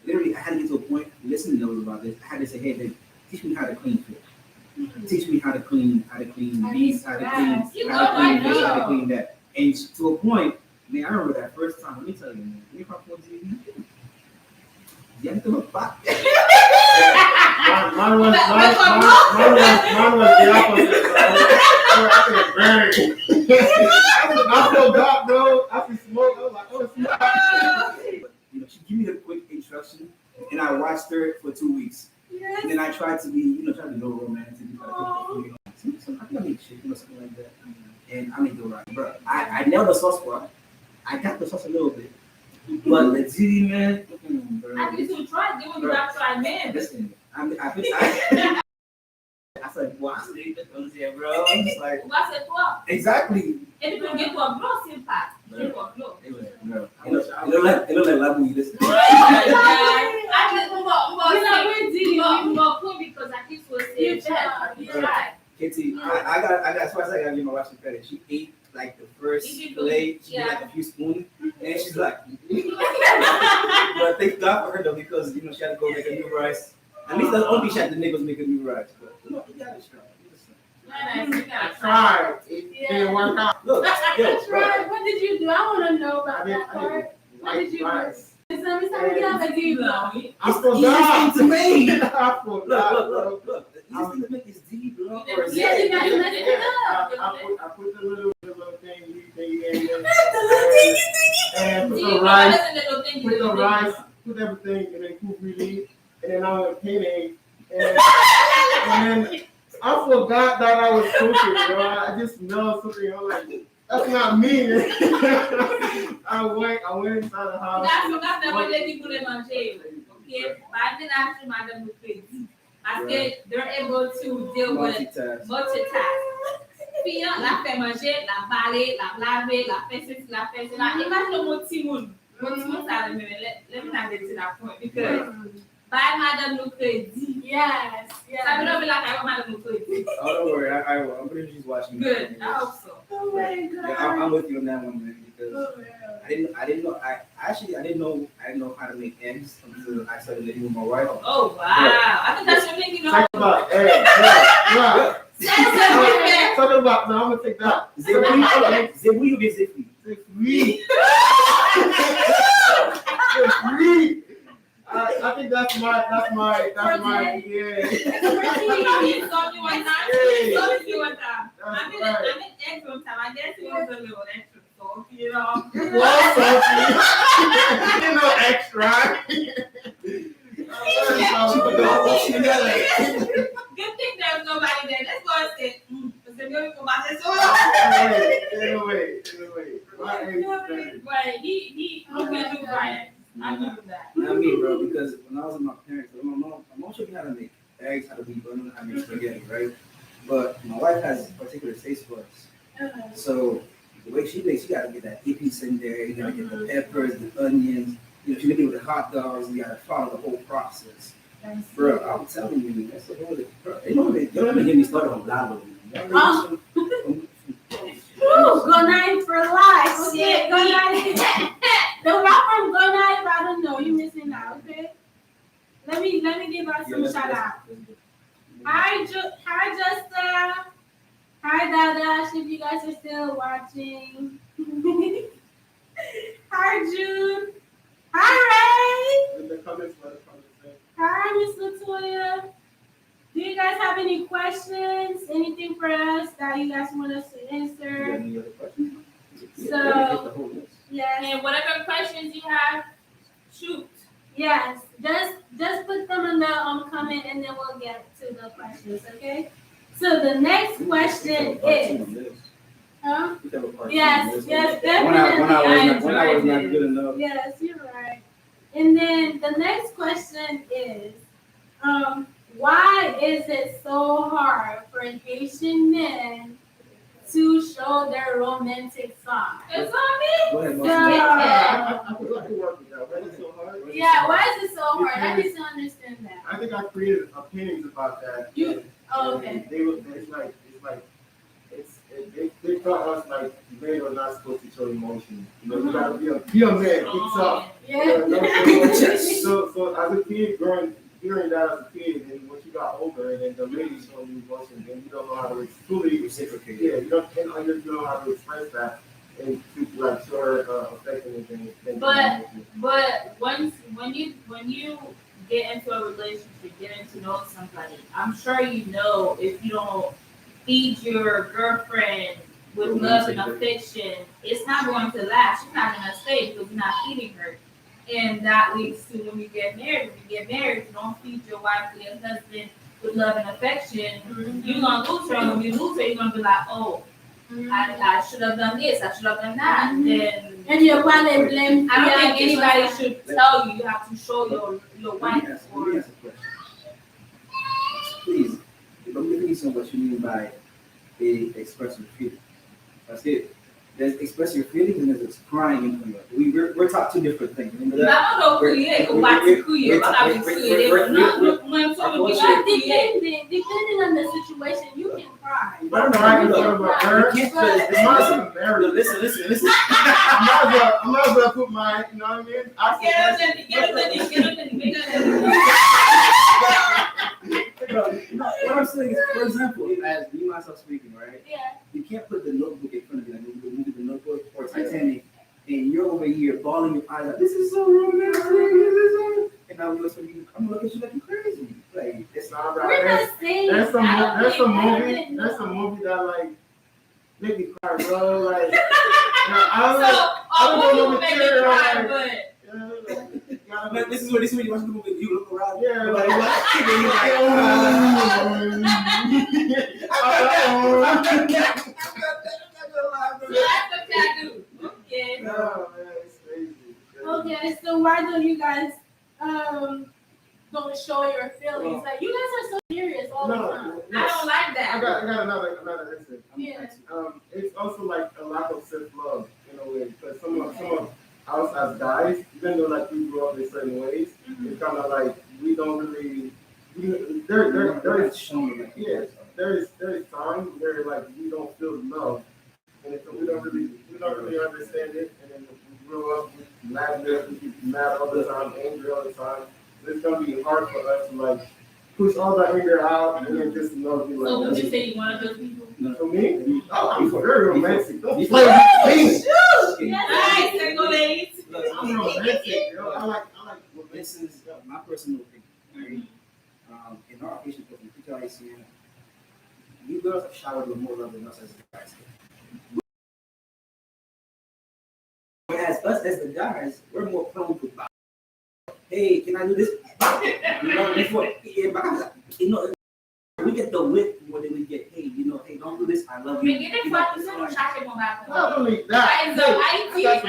Speaker 3: Literally, I had to get to a point, listening to those about this, I had to say, hey, babe, teach me how to clean food. Teach me how to clean beef, how to clean this, how to clean that. And to a point, man, I remember that first time, let me tell you, man, when you pop on TV, you have to look back.
Speaker 5: Mine was the opposite. I could have burned. I feel dark, bro. I could smoke. I was like, oh, smoke.
Speaker 3: But, she gave me the quick instruction, and I watched her for 2 weeks.
Speaker 1: Yes.
Speaker 3: And then I tried to be, try to be no romantic, try to cook food, I think I make chicken or something like that. And I make it right, bro. I nailed the sauce part. I got the sauce a little bit, but the ziti, man.
Speaker 4: I need to try. They will not try, man.
Speaker 3: Listen, I said, wow, I need this here, bro. I'm just like,
Speaker 4: What's it for?
Speaker 3: exactly.
Speaker 4: And you can get to a gloss impact. Get to a gloss.
Speaker 3: It look like Labu, you listen.
Speaker 4: I just cool because I think so say try.
Speaker 3: Katie, I got twice I gotta give my wife some credit. She ate like the first plate, she did like a few spoons, and she's like, but thank God for her though, because she had to go make a new rice. At least the only thing she had to make was make a new rice. But you gotta try.
Speaker 5: I tried. It didn't work out.
Speaker 3: Look,
Speaker 1: That's right. What did you do? I want to know about that part. What did you do?
Speaker 5: Rice.
Speaker 1: Let me get a deep blow.
Speaker 5: I forgot.
Speaker 3: to me.
Speaker 5: I forgot.
Speaker 3: Look. The easiest thing to make is deep, bro.
Speaker 1: Yeah, you got to mess it up.
Speaker 5: I put the little thing in there. And put
Speaker 4: See,
Speaker 5: the rice.
Speaker 4: put
Speaker 5: Put the rice. Put everything, and then cook really. And then I went penny. And then I forgot that I was cooking, bro. I just know something. I'm like, that's not me. I went inside the house.
Speaker 4: That's what they people in my jail. Okay, but then after madam look crazy. I said they're able to deal with multitask. Puis la fait manger, la parler, la laver, la faire ceci, la faire cela. Imagine mon petit monde. Mon petit monde, ça let me not get to that point because by madam look crazy.
Speaker 1: Yes.
Speaker 4: I don't be like I want madam look crazy.
Speaker 3: Oh, don't worry, I will. I'm pretty sure she's watching.
Speaker 4: Good, I hope so.
Speaker 1: Oh my God.
Speaker 3: Yeah, I'm with you on that one, man, because
Speaker 1: Oh, yeah.
Speaker 3: I didn't know how to make eggs until I started living with my wife.
Speaker 4: Oh wow! I think that's your thing,
Speaker 5: Talk about eggs. Talk about, no, I'm going to take that.
Speaker 3: Zebui ou bien Zefri?
Speaker 5: Free. Free. I think that's my, yeah.
Speaker 4: It's only one time. It's only one time. I mean, eggs one time. I guess it was a little extra salty,
Speaker 5: Well, salty. You know, extra.
Speaker 4: Good thing there's nobody there. Let's go and say,
Speaker 5: Anyway.
Speaker 4: But he can do Brian. I give him that.
Speaker 3: Not me, bro, because when I was with my parents, my mom showed me how to make eggs, how to beat butter, how to make spaghetti, right? But my wife has particular taste buds. So the way she makes, you gotta get that epice in there, you gotta get the peppers, the onions, she make it with the hot dogs, you gotta follow the whole process. Bro, I'm telling you, that's the whole bro. You don't even get me started on Lalo.
Speaker 1: Good night for life. Okay, good night. The rapper Good Night, I don't know. You missing out, okay? Let me give out some shout out. Hi Justa. Hi Dadash, if you guys are still watching. Hi Jude. Hi Ray. Hi Miss Latoya. Do you guys have any questions? Anything for us that you guys want us to answer?
Speaker 3: Any other questions?
Speaker 1: So, yes.
Speaker 4: And whatever questions you have, shoot.
Speaker 1: Yes. Just put them in the comment and then we'll get to the questions, okay? So the next question is, huh? Yes, definitely.
Speaker 3: When I was not good enough.
Speaker 1: Yes, you're right. And then the next question is, why is it so hard for Haitian men to show their romantic side.
Speaker 4: It's on me.
Speaker 3: Go ahead, Marcy.
Speaker 1: Yeah.
Speaker 5: I feel like we work with that. Why is it so hard?
Speaker 1: Yeah, why is it so hard? I need to understand that.
Speaker 5: I think I created opinions about that.
Speaker 1: Oh, okay.
Speaker 5: They taught us like men are not supposed to show emotion. You know, you gotta be a man, be tough.
Speaker 1: Yeah.
Speaker 5: So as a kid, hearing that as a kid, and once you got older, and then the lady showing you emotion, then you don't know how to fully
Speaker 3: Reciprocate.
Speaker 5: yeah, you don't know how to express that and to like show her affection and things.
Speaker 4: But when you get into a relationship, getting to know somebody, I'm sure you know if you don't feed your girlfriend with love and affection, it's not going to last. She's not gonna stay because you're not feeding her. And that leads to when you get married. When you get married, you don't feed your wife or your husband with love and affection, you're gonna lose her. And when you lose her, you're gonna be like, oh, I should have done this, I should have done that. Then
Speaker 1: And you're probably blame.
Speaker 4: I don't think anybody should tell you have to show your wife.
Speaker 3: Let me ask a question. Please, don't give me so what you mean by expressing feelings. That's it. There's expressing your feelings and there's crying in front of you. We're taught two different things. Remember that?
Speaker 4: I don't know who you is, what's who you is, what I'm
Speaker 1: Depending on the situation, you can cry.
Speaker 5: But I'm
Speaker 3: Listen.
Speaker 5: I might as well put my, you know what I mean?
Speaker 3: What I'm saying is, for example, as me myself speaking, right?
Speaker 1: Yeah.
Speaker 3: You can't put the notebook in front of you, like the movie The Notebook or Titanic, and you're over here bawling your eyes out. This is so romantic. And I'm gonna look at you like you're crazy. Like
Speaker 5: It's not
Speaker 1: We're
Speaker 5: right.
Speaker 1: not saying
Speaker 5: That's
Speaker 1: that.
Speaker 5: a movie that like make me cry, bro. Like
Speaker 4: But
Speaker 3: this is when you watch the movie, you look around.
Speaker 5: Yeah,
Speaker 3: like
Speaker 4: Okay.
Speaker 5: No, man, it's crazy.
Speaker 1: Okay, so why don't you guys don't show your feelings? Like you guys are so serious all the time.
Speaker 4: I don't like
Speaker 5: I
Speaker 4: that.
Speaker 5: got another answer.
Speaker 1: Yeah.
Speaker 5: It's also like a lack of self-love in a way, because some of us as guys, even though like we grew up in certain ways, it's kind of like we don't really. There is time where like we don't feel love, and so we don't really understand it, and then we grow up with madness, we get mad all the time, angry all the time. So it's gonna be hard for us to like push all that anger out and then just love you like
Speaker 4: So would
Speaker 5: that.
Speaker 4: you say you one of those people?
Speaker 5: For me, I'm very romantic. Don't
Speaker 3: You-
Speaker 5: play with me.
Speaker 4: Nice, single ladies.
Speaker 5: I'm romantic, yo. I like
Speaker 3: This is my personal opinion. Right? In our Haitian culture, particularly Haitian, you girls have showered with more love than us as the guys. Whereas us as the guys, we're more prone to bow. Hey, can I do this? We get the whip more than we get, hey, hey, don't do this, I love you.
Speaker 4: Mais des fois, tu sais, on cherche mon bâton.
Speaker 5: not only
Speaker 4: Par
Speaker 5: that.
Speaker 4: exemple, Haïti, est-ce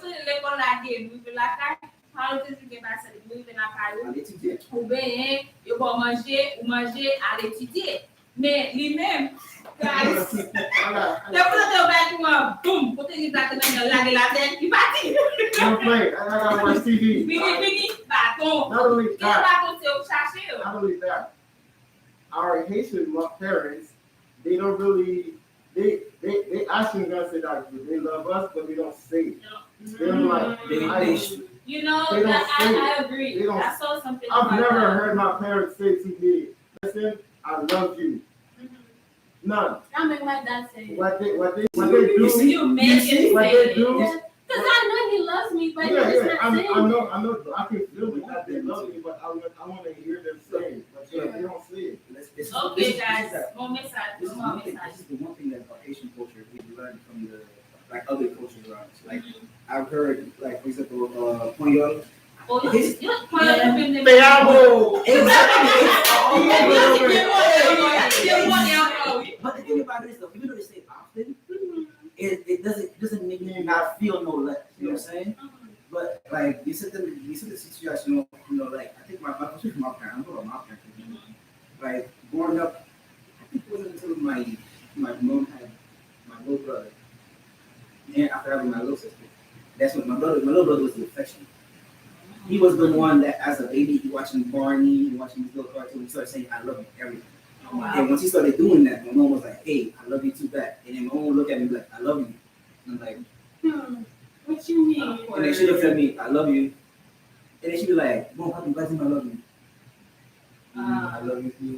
Speaker 4: que l'école la guerre, nous faisons la carte, par exemple, tu vas passer, nous faisons la carte, ou bien, ils vont manger, à l'étudier. Mais lui-même, guys, le premier bâton, boum, pour te dire exactement, la tête, il partit.
Speaker 5: Don't play. I gotta watch TV.
Speaker 4: Fini, bâton.
Speaker 5: Not only
Speaker 4: Quel
Speaker 5: that.
Speaker 4: bâton c'est au chercher?
Speaker 5: Not only that. Our Haitian parents, they don't really. They actually gonna say that they love us, but they don't say it. They're like,
Speaker 4: You know,
Speaker 5: They don't say
Speaker 4: I agree.
Speaker 5: They don't-
Speaker 4: I saw something.
Speaker 5: I've
Speaker 4: about
Speaker 5: never
Speaker 4: that.
Speaker 5: heard my parents say to me, "Listen, I love you." None.
Speaker 1: I mean, my dad say.
Speaker 5: What they do.
Speaker 4: You make it
Speaker 5: What
Speaker 4: say
Speaker 5: they do.
Speaker 4: it.
Speaker 1: Because I know he loves me, but
Speaker 5: Yeah,
Speaker 1: he's
Speaker 5: yeah.
Speaker 1: not
Speaker 5: I
Speaker 1: saying.
Speaker 5: know. I can feel it that they love me, but I want to hear them say it. But yeah, they don't say it.
Speaker 4: Okay, guys, mon message,
Speaker 3: This is
Speaker 4: mon
Speaker 3: one thing.
Speaker 4: message.
Speaker 3: This is the one thing that about Haitian culture we learned from the other cultures around us. Like I've heard, like for example, Poyol.
Speaker 4: Oh, you know,
Speaker 5: Te amo.
Speaker 3: But the thing about it is, though, even though they say it often, it doesn't make me not feel no less. You know what I'm saying? But like you said the situation, like I think my parents, I'm talking my parents. Like growing up, I think it wasn't until my mom had little brother, and after having my little sister, that's when my little brother was the affection. He was the one that, as a baby, he watching Barney, he watching these little cartoons, he started saying, I love you, everything.
Speaker 4: Oh, wow.
Speaker 3: And once he started doing that, my mom was like, hey, I love you too back. And then my mom would look at me like, I love you. And I'm like,
Speaker 1: What you mean?
Speaker 3: and then she looked at me, I love you. And then she'd be like, Mom, how do you guys think I love you? I love you too. You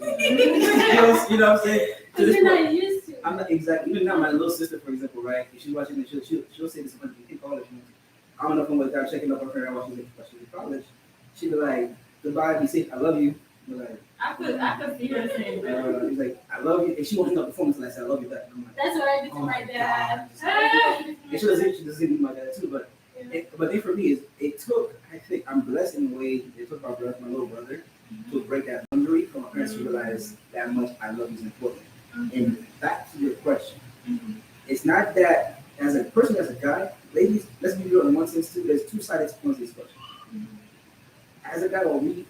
Speaker 3: know what I'm saying? To
Speaker 1: Because
Speaker 3: this
Speaker 1: you're
Speaker 3: point,
Speaker 1: not used to it.
Speaker 3: I'm not exactly, even now, my little sister, for example, right? If she's watching it, she'll say this, you think all this. I'm on the phone with her, checking up on her, while she's in college. She'd be like, goodbye, be safe, I love you. Be like,
Speaker 4: I could see her saying that.
Speaker 3: he's like, I love you. And she won't hang up the phone until I say, I love you back. I'm like,
Speaker 1: That's what I did to
Speaker 3: oh
Speaker 1: my
Speaker 3: my
Speaker 1: dad.
Speaker 3: and she doesn't do my dad too, but but then for me, it took, I think, I'm blessed in a way, it took my little brother, to break that boundary for my parents to realize that much I love is important. And back to your question, it's not that as a person, as a guy, ladies, let's be real in one sense too, there's two sides to this question. As a guy, what we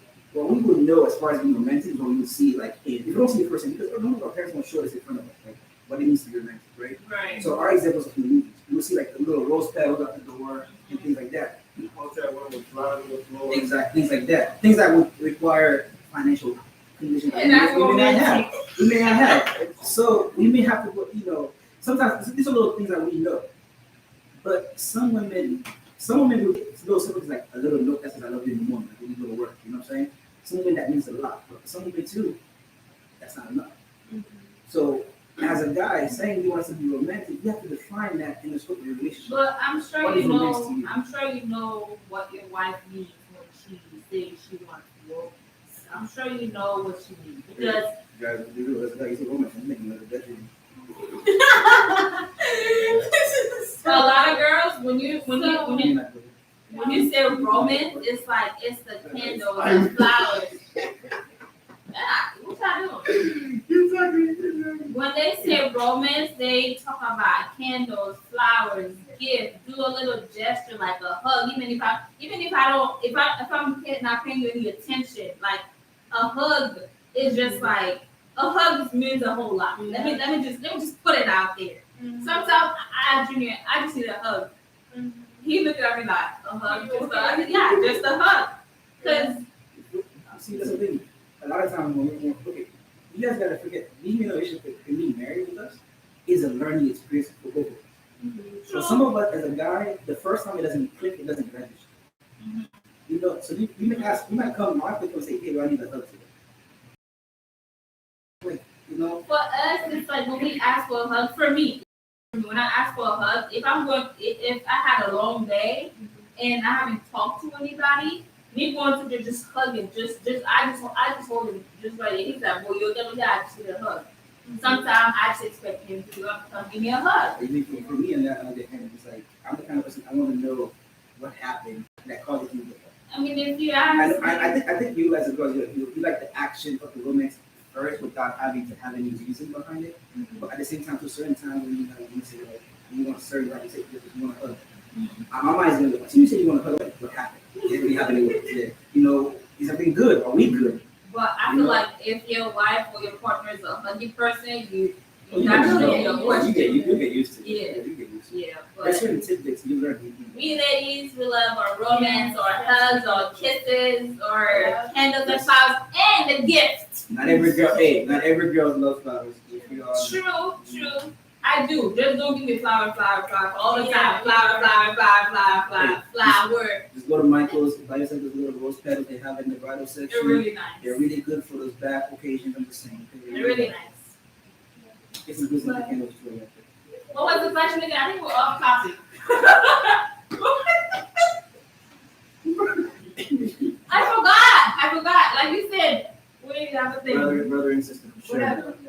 Speaker 3: would know as far as being romantic is when we would see, like, hey, if you don't see the person, because none of our parents won't show us in front of us, like, what it means to be romantic, right?
Speaker 4: Right.
Speaker 3: So our examples of the movies, you will see like the little rose petals up the door and things like that.
Speaker 5: Hotel room with flowers on the floor.
Speaker 3: Exactly, things like that. Things that would require financial conditions that
Speaker 4: And that's what
Speaker 3: we may not have.
Speaker 4: romantic.
Speaker 3: We may not have. So we may have to put, sometimes these are little things that we know. But some women will get little simple things like a little note that says I love you in the morning, like a little work, you know what I'm saying? Some women that means a lot, but for some women too, that's not enough. So as a guy saying you want to be romantic, you have to define that in the scope of your relationship.
Speaker 4: But I'm sure
Speaker 3: What
Speaker 4: you
Speaker 3: is romance
Speaker 4: know.
Speaker 3: to you?
Speaker 4: I'm sure you know what your wife needs when she says she wants romance. I'm sure you know what she needs because
Speaker 3: Guys, as a guy, you say romance, I'm making another bedroom.
Speaker 4: a lot of girls, when you say romance, it's like it's the candles and flowers. What y'all doing? When they say romance, they talk about candles, flowers, gifts, do a little gesture like a hug. Even if I'm not paying you any attention, like a hug is just like a hug means a whole lot. Let me just put it out there. Sometimes Junior, I just need a hug. He looked at me like a hug, just a hug. Cause
Speaker 3: See, that's the thing. A lot of times when we look at, you guys gotta forget, being in a relationship and being married with us is a learning experience for both of us. So some of us, as a guy, the first time it doesn't click, it doesn't register. So you might come, my place and say, hey, I need a hug today. Like,
Speaker 4: for us, it's like when we ask for a hug. For me, when I ask for a hug, if I had a long day and I haven't talked to anybody, me going to just hug him, I just hold him just right there. He's like, well, you're gonna I just need a hug. Sometimes I just expect him to come give me a hug.
Speaker 3: For me, and that other hand, it's like I'm the kind of person I want to know what happened that caused you to get hug.
Speaker 4: I mean, if you ask,
Speaker 3: I think you as a girl, you like the action of the romance first without having to have any reason behind it. But at the same time, to a certain time when you say like you want to serve, like you say you want to hug. My mind's gonna go. So you say you want to hug, like, what happened? Did we have any? Is everything good? Are we good?
Speaker 4: but I feel like if your wife or your partner is a huggy person, you
Speaker 3: You
Speaker 4: naturally get a
Speaker 3: get
Speaker 4: question.
Speaker 3: you get used to it.
Speaker 4: Yeah.
Speaker 3: You get used to it.
Speaker 4: Yeah,
Speaker 3: There's
Speaker 4: but
Speaker 3: certain tidbits you learn.
Speaker 4: we ladies, we love our romance, or hugs, or kisses, or candles and flowers, and the gift.
Speaker 3: Not every girl loves flowers. If you are,
Speaker 4: True. I do. Just don't give me flower all the time. Flower.
Speaker 3: just go to Michael's, buy yourself those little rose petals they have in the bridal section.
Speaker 4: They're really nice.
Speaker 3: They're really good for those back occasions. I'm just saying.
Speaker 4: They're really nice.
Speaker 3: It's a good thing to candles too.
Speaker 4: What was the question again? I think we're off topic. I forgot. Like you said, what do you have to think?
Speaker 3: Brother and sister, for sure.
Speaker 4: Whatever.
Speaker 5: Okay.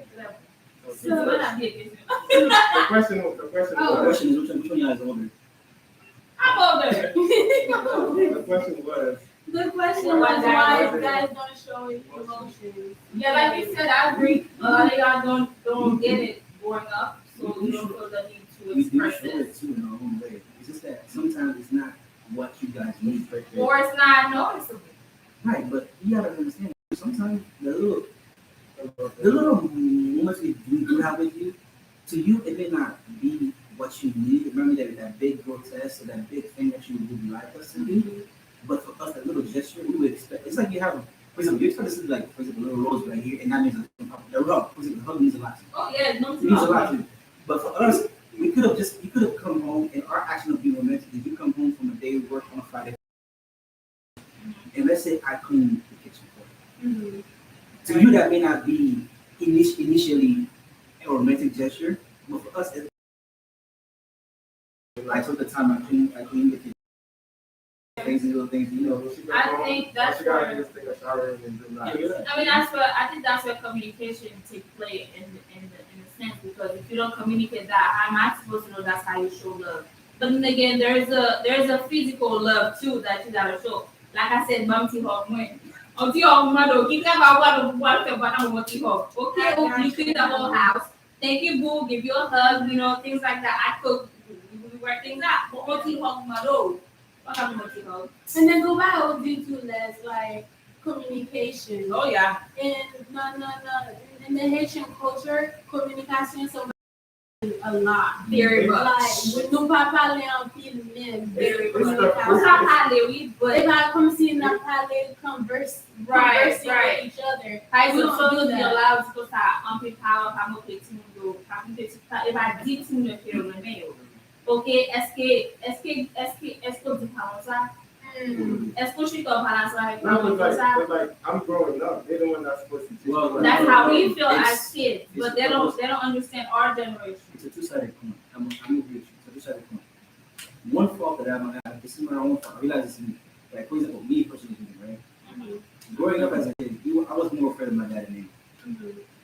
Speaker 4: So we're not here.
Speaker 5: The question
Speaker 3: The
Speaker 5: was,
Speaker 3: question is, which one y'all is older?
Speaker 4: I'm older.
Speaker 5: the question was,
Speaker 1: The question was why guys don't show emotions.
Speaker 4: Yeah, like you said, I agree. A lot of y'all don't get it growing up, so you don't feel the need to
Speaker 3: We do
Speaker 4: express
Speaker 3: show
Speaker 4: it.
Speaker 3: it too in our own way. It's just that sometimes it's not what you guys need right there.
Speaker 4: Or it's not noticeable.
Speaker 3: Right, but you gotta understand. Sometimes the little moments we do have with you, to you it may not be what you need. Remember that big grotesque or that big thing that you would like us to do. But for us, that little gesture, we would expect. It's like you have, for example, you expect us to do like, for example, a little rose right here, and that means the rug. For example, the hug means a lot.
Speaker 4: Oh yeah, no
Speaker 3: It means a lot.
Speaker 4: problem.
Speaker 3: But for us, we could have just, you could have come home, and our action of being romantic is you come home from a day of work on a Friday, and let's say I clean the kitchen for you. To you, that may not be initially a romantic gesture, but for us, I took the time I cleaned the kitchen. Things and little things, you know.
Speaker 4: I think that's
Speaker 5: she gotta
Speaker 4: where-
Speaker 5: just take a shower and then do that.
Speaker 3: Yeah.
Speaker 4: I mean, I think that's where communication takes place in the sense, because if you don't communicate that, how am I supposed to know that's how you show love? But then again, there's a physical love too that you gotta show. Like I said, Mamti Hog when. Until your mother, keep that about what okay, oh, you clean the whole house. Thank you, boo, give you a hug, you know, things like that. I cook, we work things out. But Mamti Hog mother. What happened Mamti Hog?
Speaker 1: And then go back would be too less like communication.
Speaker 4: Oh yeah.
Speaker 1: And no. In the Haitian culture, communication so a lot.
Speaker 4: Very much.
Speaker 1: Like, when nous pas parler en pile même, very
Speaker 5: It's
Speaker 1: much.
Speaker 5: the-
Speaker 4: What's up, Holly? But
Speaker 1: If I come see not parler, conversing
Speaker 4: Right.
Speaker 1: with each other.
Speaker 4: High
Speaker 1: We
Speaker 4: school
Speaker 1: don't do
Speaker 4: so
Speaker 1: that.
Speaker 4: you allowed to go to empower para petit mundo, if I did to me feel the mail. Okay, est-ce que dit comme ça? Est-ce que je suis comme par ça?
Speaker 5: Not but like I'm growing up. They're the one that's supposed to teach
Speaker 3: Well,
Speaker 5: me.
Speaker 4: That's how we feel
Speaker 3: It's-
Speaker 4: as kids, but
Speaker 3: it's
Speaker 4: they
Speaker 3: almost-
Speaker 4: don't understand our generation.
Speaker 3: It's a two-sided coin. I'm agree with you. It's a two-sided coin. One fault that I might have, this is my own fault. I realize this is me. Like, for example, me personally, right? Growing up as a kid, I was more afraid of my dad than me.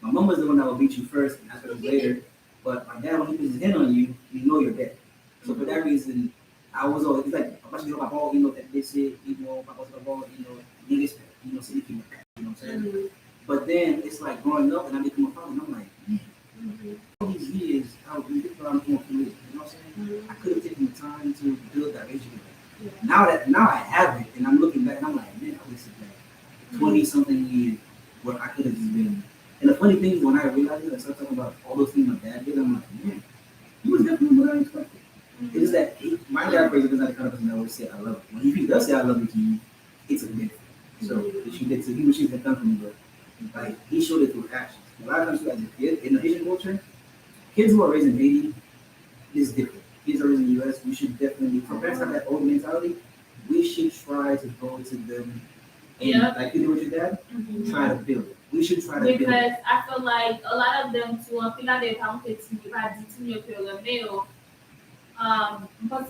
Speaker 3: My mom was the one that would beat you first, and that's what it was later. But my dad, when he puts his hand on you, you know you're dead. So for that reason, I was always it's like, Papa should ball, you know, that they say, you know, Papa should ball, you know, niggas, you know, sleeping with that, you know what I'm saying? But then it's like growing up and I become a father, and I'm like, man, all these years, I was really I'm going through it, you know what I'm saying? I could have taken the time to build that relationship. Now I have it, and I'm looking back, and I'm like, man, I wasted that 20-something years where I could have just been. And the funny thing is, when I realized it, I started talking about all those things my dad did, I'm like, man, he was definitely what I expected. It's that my dad, for example, is not the kind of person that always say I love you. When he does say I love you to you, it's a gift. So if you did to he or she had done for me, but like he showed it through actions. A lot of times, as a kid in the Haitian culture, kids who are raised in Haiti is different. Kids are raised in the US, we should definitely, for parents have that old mentality, we should try to go to them and like you did with your dad, try to build it. We should try to build it.
Speaker 4: Because I feel like a lot of them too, I feel like they can't get to me, if I did to me, feel the mail. Because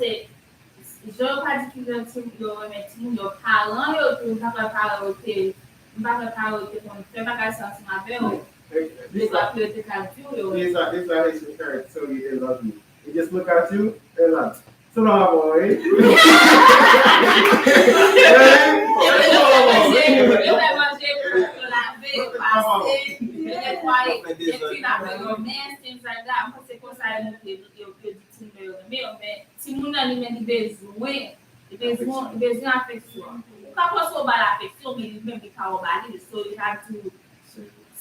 Speaker 4: je pas dit que tu yo mettre yo parlant yo tu pas parler au pas parler au ton tu pas qu'à sentir ma belle les
Speaker 5: These
Speaker 4: pas
Speaker 5: are
Speaker 4: que tu as vu yo
Speaker 5: Haitian parents tell you they love you. They just look at you and like, so long, boy.
Speaker 4: eu vai manger la veille passer peut-être pas et puis la romance things like that parce que comme ça eu que dit mais si mon ami me dit besoin affection quand on so bad affection mais même quand on bad so you have to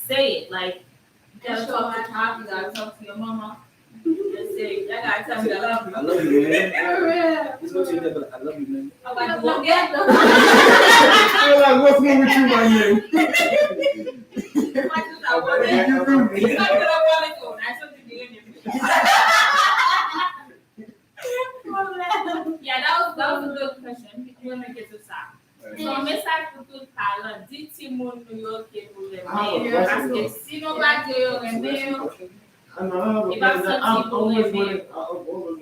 Speaker 4: say it like you gotta talk to Tom, you gotta talk to your mama. Just say, I gotta tell me I love you.
Speaker 3: I love you, man.
Speaker 1: For real.
Speaker 3: It's what you did, but I love you, man.
Speaker 4: I'm like, go get them.
Speaker 5: They're like, what's wrong with you, my man?
Speaker 4: Why do that one?
Speaker 5: What did you do?
Speaker 4: It's not good on my phone. I told you the interview. Yeah, that was a good question. We're gonna get to that. So, message pour tout talent. Dites moi New York et vous le meilleur. Parce que si nous battons le meilleur,
Speaker 5: I know,
Speaker 4: If
Speaker 5: but
Speaker 4: I'm
Speaker 5: I've always
Speaker 4: something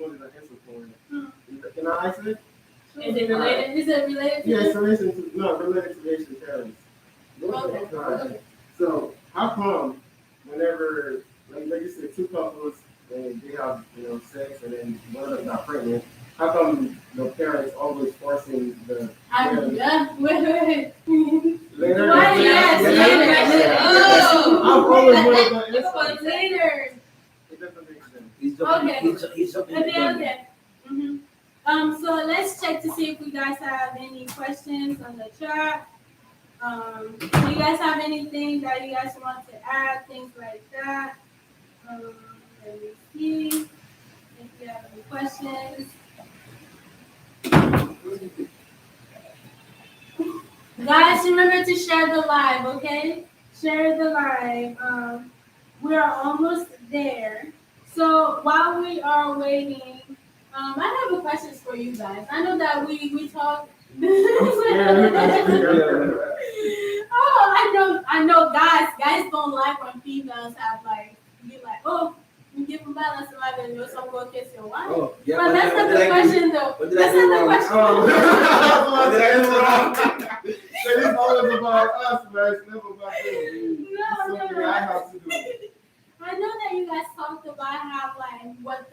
Speaker 5: wanted an answer for it. Can I answer it?
Speaker 4: is it related?
Speaker 1: Is it related to
Speaker 5: Yeah,
Speaker 1: this?
Speaker 5: it's related to Haitian parents.
Speaker 1: Okay.
Speaker 5: Alright. So how come whenever like you said two couples and they have sex and then one of them got pregnant, how come the parents always forcing the
Speaker 1: I'm done. Wait.
Speaker 5: later?
Speaker 1: Why? Yes,
Speaker 4: Oh.
Speaker 5: I've always wanted that
Speaker 1: It's
Speaker 5: answer.
Speaker 1: for later.
Speaker 5: It doesn't make sense.
Speaker 3: He's jumping.
Speaker 1: Okay.
Speaker 3: He's jumping. the gun.
Speaker 1: Okay. So let's check to see if we guys have any questions on the chat. Do you guys have anything that you guys want to add, things like that? Let me see if you have any questions? Guys, remember to share the live, okay? Share the live. We are almost there. So while we are waiting, I have a question for you guys. I know that we talk. Oh, I know, guys don't like when females have like be like, oh, you give them balance and like and you're some go kiss your wife.
Speaker 3: Oh, yeah.
Speaker 1: But that's not the question though.
Speaker 3: What did
Speaker 1: That's
Speaker 3: I do
Speaker 1: not the
Speaker 3: wrong?
Speaker 1: question.
Speaker 3: What did I do wrong?
Speaker 5: So it's always about us, man. It's never about them.
Speaker 1: No,
Speaker 5: It's something I have to do.
Speaker 1: I know that you guys talked about how like what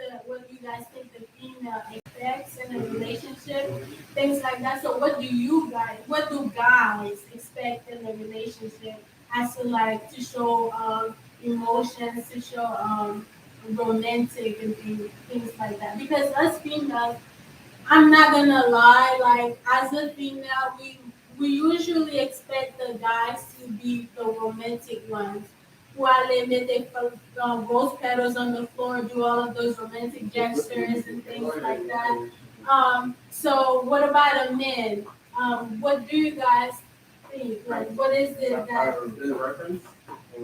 Speaker 1: you guys think the female expects in a relationship, things like that. So what do guys expect in a relationship as to like to show emotions, to show romantic and things like that? Because us females, I'm not gonna lie, like as a female, we usually expect the guys to be the romantic ones. While they make their rose petals on the floor, do all of those romantic gestures and things like that. So what about a man? What do you guys think? Like, what is it that?
Speaker 5: The reference?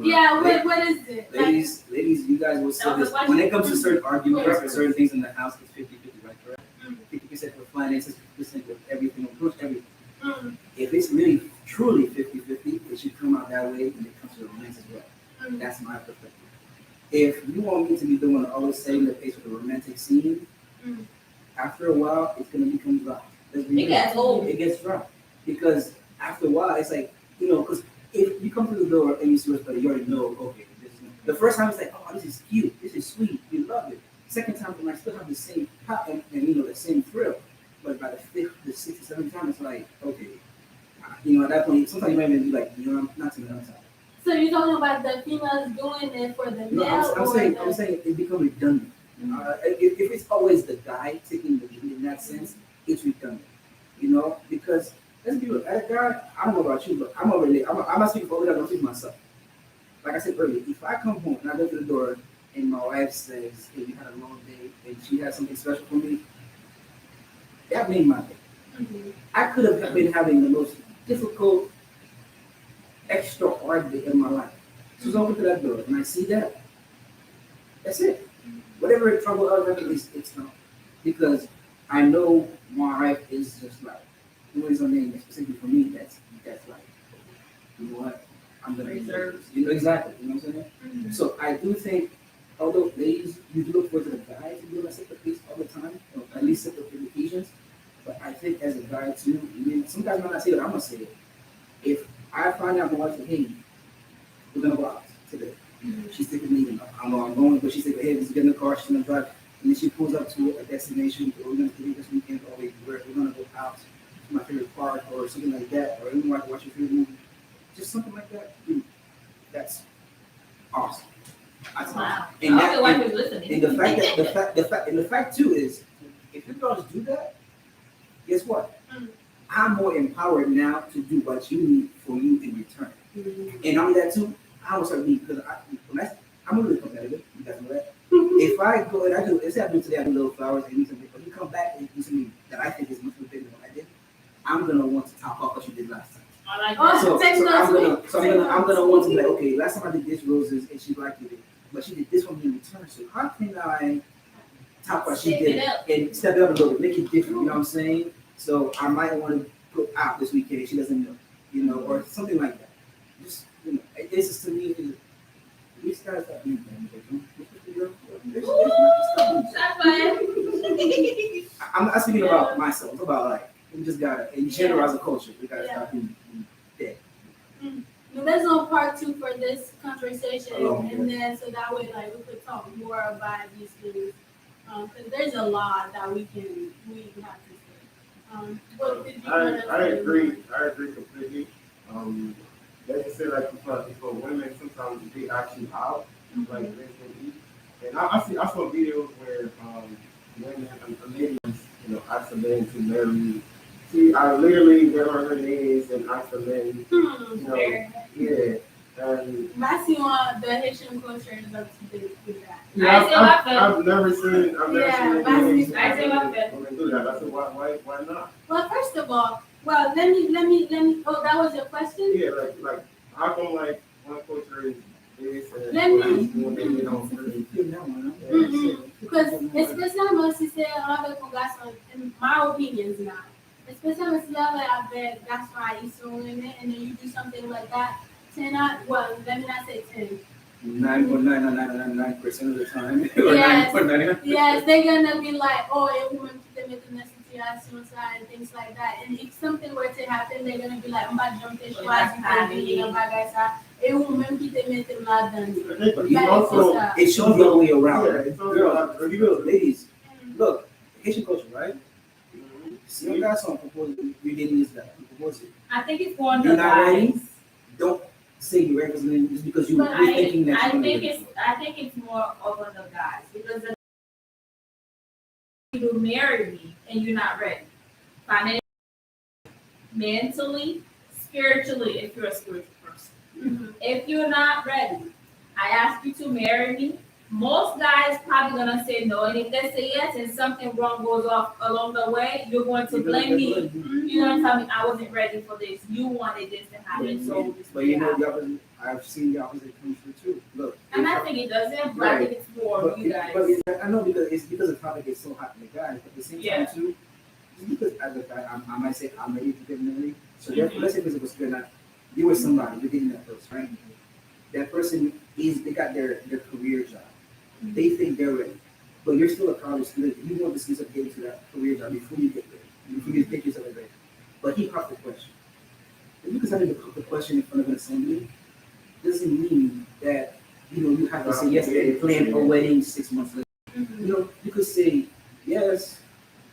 Speaker 1: Yeah, what is it? Like,
Speaker 3: Ladies, you guys will say
Speaker 4: That was
Speaker 3: this.
Speaker 4: a
Speaker 3: When it comes to certain arguments or
Speaker 1: Yeah.
Speaker 3: certain things in the house, it's 50-50, right? Correct?
Speaker 1: Mm.
Speaker 3: 50% with finances, 50% with everything, approach everything.
Speaker 1: mm,
Speaker 3: If it's really truly 50-50, it should come out that way when it comes to romance as well.
Speaker 1: mm,
Speaker 3: That's my perspective. If you want me to be the one to always setting the pace for the romantic scene,
Speaker 1: mm.
Speaker 3: after a while, it's gonna become dry. Let's be
Speaker 4: It
Speaker 3: real.
Speaker 4: gets old.
Speaker 3: It gets dry because after a while, it's like because if you come through the door and you see what's better, you already know. Okay, this is the first time it's like, oh, this is cute, this is sweet, you love it. Second time, you might still have the same pop and the same thrill, but by the fifth, the sixth, or seventh time, it's like, okay, at that point, sometimes you might even be like, I'm not too much.
Speaker 1: So you're talking about the females doing it for the
Speaker 3: No,
Speaker 1: male
Speaker 3: I'm
Speaker 1: or
Speaker 3: saying,
Speaker 1: the?
Speaker 3: I'm saying it becomes redundant. If it's always the guy taking the lead in that sense, it's redundant. Because let's be real, as a guy, I don't know about you, but I'm not speaking for others, I'm speaking for myself. Like I said earlier, if I come home and I go to the door and my wife says, hey, we had a long day and she has something special for me, that made my day.
Speaker 1: Mhm.
Speaker 3: I could have been having the most difficult, extra hard day in my life. So I open to that door and I see that. That's it. Whatever trouble I was having, it's not. Because I know my wife is just like, what is her name? Specifically for me, that's like, you know what? I'm gonna
Speaker 4: Reserved.
Speaker 3: Exactly. You know what I'm saying?
Speaker 1: Mhm.
Speaker 3: So I do think, although ladies, you do look forward to the guy to do that separate piece all the time, or at least separate occasions. But I think as a guy too, some guys might not say it, I'm gonna say it. If I find out my wife said, hey, we're gonna go out today. She's taking me, I'm going, but she's like, hey, let's get in the car, she's gonna drive. And then she pulls up to a destination, or we're gonna do this weekend, or we're gonna go out to my favorite park, or something like that, or even watch your favorite movie. Just something like that, dude, that's awesome. That's
Speaker 4: Wow.
Speaker 3: awesome.
Speaker 4: I
Speaker 3: And
Speaker 4: don't feel like
Speaker 3: that,
Speaker 4: you're listening.
Speaker 3: and the fact too is, if you girls do that, guess what?
Speaker 1: Mm.
Speaker 3: I'm more empowered now to do what you need for you in return. And not only that too, I will start because I'm really competitive. You guys know that. If I go and let's say I do today, I do little flowers and do something, but you come back and do something that I think is much more bigger than what I did, I'm gonna want to top off what you did last time.
Speaker 4: I like
Speaker 1: Oh,
Speaker 4: that.
Speaker 3: So,
Speaker 1: take
Speaker 3: so
Speaker 1: notes,
Speaker 3: I'm gonna want to be like, okay, last time I did this roses and she liked it, but she did this one in return. So how can I top what she
Speaker 4: Step
Speaker 3: did
Speaker 4: it up.
Speaker 3: and step it up a little bit, make it different? You know what I'm saying? So I might want to go out this weekend if she doesn't know, or something like that. Just this is to me. These guys that need them.
Speaker 4: That's fine.
Speaker 3: I'm not speaking about myself. I'm about like we just gotta in general as a culture. We gotta
Speaker 1: Yeah.
Speaker 3: stop being dead.
Speaker 1: Let's on part 2 for this conversation,
Speaker 3: Oh,
Speaker 1: and then so that way, like, we could talk more about these things, because there's a lot that we have to say. What did you want to
Speaker 5: I
Speaker 1: say?
Speaker 5: agree completely. Like you said, like for women, sometimes they ask you out, like they can eat. And I saw videos where women and ladies, ask the men to marry. See, I literally read her names and asked the men,
Speaker 1: Hmm.
Speaker 5: yeah. And
Speaker 1: Bassi on the Haitian culture is up to date with that.
Speaker 5: yeah,
Speaker 4: I say what
Speaker 5: I've never seen
Speaker 1: Yeah,
Speaker 5: any
Speaker 1: but-
Speaker 5: Haitian
Speaker 4: I say what the-
Speaker 5: women do that. I said, why not?
Speaker 1: Well, first of all, well, let me. Oh, that was your question.
Speaker 5: Yeah, like how come like one culture is this and
Speaker 1: Let me-
Speaker 5: when they get on first?
Speaker 1: Because especially si c'est avec un garçon, in my opinions now, especially si c'est avec garçon haïtien women, and then you do something like that, 10 out, well, let me not say 10.
Speaker 3: 9.999% of the time.
Speaker 1: Yes.
Speaker 3: Or 9.99.
Speaker 1: Yes, they're gonna be like, oh, a woman qui te met une situation and things like that. And if something were to happen, they're gonna be like, on va jump tes choix, a woman qui te met là-dedans.
Speaker 5: But you also,
Speaker 3: It shows the other way
Speaker 5: yeah,
Speaker 3: around.
Speaker 5: it's also
Speaker 3: Girls, ladies, look, Haitian culture, right?
Speaker 5: Mhm.
Speaker 3: Si un garçon propose, you didn't use that, you propose it.
Speaker 4: I think it's for the
Speaker 3: You're not ready?
Speaker 4: guys.
Speaker 3: Don't say you're representing just because you're
Speaker 1: But
Speaker 3: thinking that
Speaker 4: I
Speaker 3: you're
Speaker 4: think
Speaker 3: gonna
Speaker 4: I think it's more of on the guys because the you marry me and you're not ready. Financially, mentally, spiritually, if you're a spiritual person.
Speaker 1: Mhm.
Speaker 4: If you're not ready, I ask you to marry me. Most guys probably gonna say no, and if they say yes and something wrong goes off along the way, you're going to blame me. You're gonna tell me I wasn't ready for this. You wanted this to happen, so this
Speaker 3: But you know,
Speaker 4: happened.
Speaker 3: the opposite, I've seen the opposite come true too. Look.
Speaker 4: And I
Speaker 3: if-
Speaker 4: think it doesn't, but I think it's more
Speaker 3: But,
Speaker 4: you guys.
Speaker 3: I know because the topic is so hot in the guys, but at the same
Speaker 4: Yeah.
Speaker 3: time too, just because as a guy, I might say I'm ready to get married. So
Speaker 4: Mhm.
Speaker 3: therefore, let's say this was not you were somebody, you're getting that person, right? That person they got their career job. They think they're ready. But you're still a college student. You want to see yourself get into that career job before you get ready. Before you take yourself ready. But he popped the question. If you decided to put the question in front of an assembly, doesn't mean that you have to say yes and plan a wedding 6 months later.
Speaker 1: Mhm.
Speaker 3: You could say yes,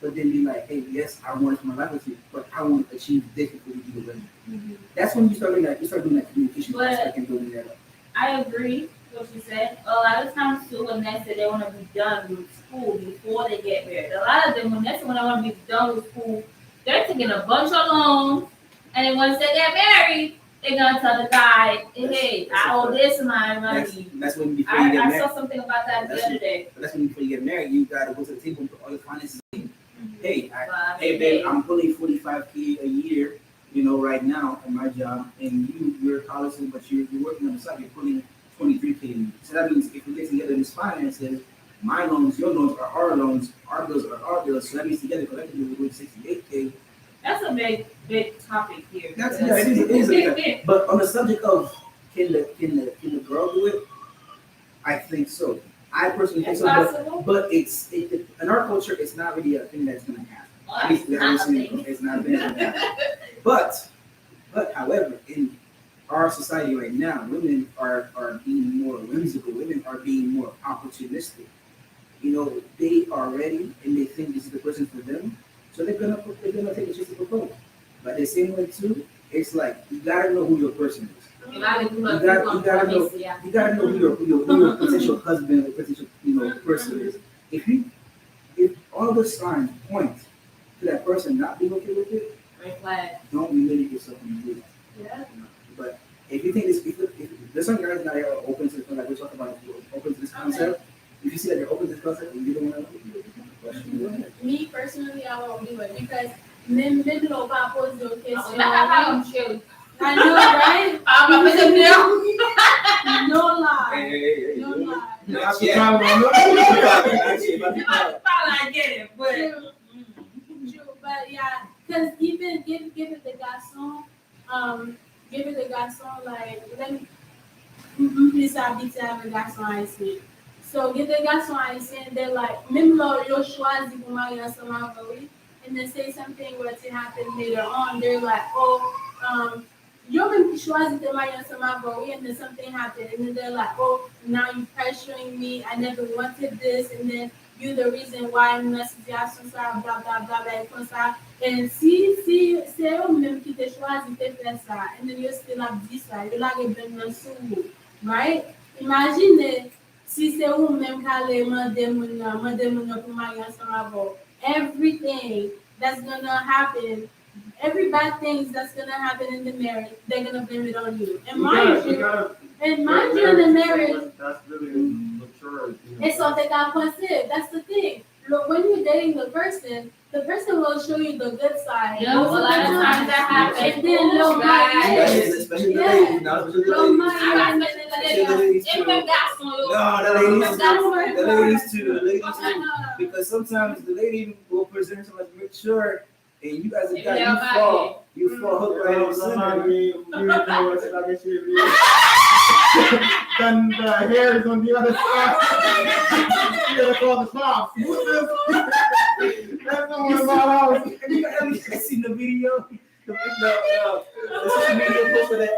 Speaker 3: but then be like, hey, yes, I want it for my life with you, but I want to achieve this before we do the wedding.
Speaker 1: Mhm.
Speaker 3: That's when you start doing that communication
Speaker 4: But-
Speaker 3: aspect and building that up.
Speaker 4: I agree with what you said. A lot of times too, when they say they want to be done with school before they get married, a lot of them when they say when they want to be done with school, they're taking a bunch of loans, and then once they get married, they're gonna tell the guy, hey,
Speaker 3: That's
Speaker 4: I owe this amount of
Speaker 3: That's,
Speaker 4: money.
Speaker 3: that's when before you get
Speaker 4: I
Speaker 3: married.
Speaker 4: saw something about that the other day.
Speaker 3: But that's when before you get married, you gotta go to the table and put all your finances in. Hey,
Speaker 4: But,
Speaker 3: hey, babe, I'm pulling 45K a year, right now in my job, and you're a college student, but you're working on the side, you're pulling 23K a year. So that means if we get together in this finances, my loans, your loans are our loans, our bills are our bills. So that means together collectively we're doing 68K.
Speaker 4: That's a big topic here.
Speaker 3: That's
Speaker 4: because-
Speaker 3: it is. But on the subject of can the girl do it? I think so. I personally think
Speaker 4: It's
Speaker 3: so.
Speaker 4: possible.
Speaker 3: But in our culture, it's not really a thing that's gonna happen.
Speaker 4: Well,
Speaker 3: At least
Speaker 4: it's
Speaker 3: that I've
Speaker 4: not a
Speaker 3: seen,
Speaker 4: thing.
Speaker 3: it's not a thing that's gonna happen. But however, in our society right now, women are being more whimsical. Women are being more opportunistic. They are ready and they think this is the person for them, so they're gonna take a chance to propose. But the same way too, it's like you gotta know who your person is.
Speaker 4: You gotta do
Speaker 3: You
Speaker 4: what
Speaker 3: got-
Speaker 4: you want
Speaker 3: you gotta
Speaker 4: to
Speaker 3: know-
Speaker 4: promise, yeah.
Speaker 3: You gotta know who your potential husband or potential person is. If all the signs point to that person not being okay with it,
Speaker 4: Red flag.
Speaker 3: don't limit yourself and do it.
Speaker 1: Yeah.
Speaker 3: But if you think if there's some guys that are open to like we talked about, open to this concept, if you see that they're open to this concept and you don't want to question,
Speaker 1: Me personally, I won't do it because même l'on va poser aux questions.
Speaker 4: I'm sure.
Speaker 1: I know, right?
Speaker 4: I'm a bit of
Speaker 1: No lie.
Speaker 3: hey,
Speaker 1: No lie.
Speaker 3: Not
Speaker 5: That's
Speaker 3: yet.
Speaker 5: the time
Speaker 4: I get it, but
Speaker 1: True. True, but yeah, because even give it the garçon, like, let me, plus habiter avec garçon haïtien. So, give the garçon haïtien, they're like, même là, yo choisi pour marier ensemble avec lui, and then say something were to happen later on, they're like, yo même choisi de marier ensemble avec lui, and then something happened, and then they're like, now you're pressuring me, I never wanted this, and then you're the reason why I'm in a situation, ça, blah, blah, blah, blah, comme ça. And si c'est eux-mêmes qui te choisi de faire ça, and then you still have dit ça, you like it been sous vous, right? Imagine si c'est eux-mêmes qui allaient demander pour marier ensemble avec vous. Everything that's gonna happen, every bad things that's gonna happen in the marriage, they're gonna blame it on you. And
Speaker 5: You
Speaker 1: mind you,
Speaker 5: gotta
Speaker 1: in the marriage,
Speaker 5: that's really mature.
Speaker 1: it's something that positive. That's the thing. Look, when you're dating the person will show you the good side.
Speaker 4: Yeah,
Speaker 1: most
Speaker 4: a
Speaker 1: of the
Speaker 4: lot of
Speaker 1: time.
Speaker 4: times that happens.
Speaker 1: And then low
Speaker 4: Guys.
Speaker 3: Especially the
Speaker 1: Yeah.
Speaker 3: ladies, now especially the
Speaker 1: Low
Speaker 3: ladies.
Speaker 1: mind.
Speaker 3: Especially the ladies
Speaker 4: If
Speaker 3: too.
Speaker 4: them guys on your
Speaker 3: No, the ladies
Speaker 1: That's
Speaker 3: too.
Speaker 1: what
Speaker 3: The ladies too. The ladies
Speaker 1: I
Speaker 3: too.
Speaker 1: know.
Speaker 3: Because sometimes the lady will present herself as mature, and you guys
Speaker 4: If
Speaker 3: got
Speaker 4: they're
Speaker 3: you fall hook right in the center.
Speaker 5: Then the hair is on the other side. You gotta call the cops. That's not one of my house.
Speaker 3: Have you seen the video? The social media post where the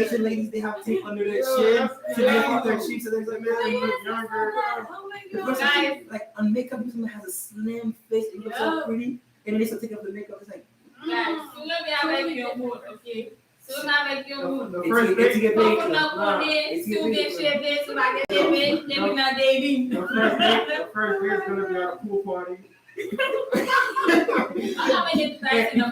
Speaker 3: Asian ladies, they have tape under their chin to lift up their cheeks and things like that.
Speaker 1: Oh my
Speaker 3: The
Speaker 1: god.
Speaker 3: person,
Speaker 4: Guys.
Speaker 3: like a makeup person has a slim face and looks so pretty, and then they start taking off the makeup. It's like
Speaker 4: Guys, soon avec your mood, okay? Soon avec your mood.
Speaker 5: The first
Speaker 3: it's to
Speaker 5: date,
Speaker 3: get paid.
Speaker 4: Open up on it, soon get shit, bitch, so I get paid, then we not dating.
Speaker 5: the first date's gonna be at a pool party.
Speaker 4: I'm gonna get back in the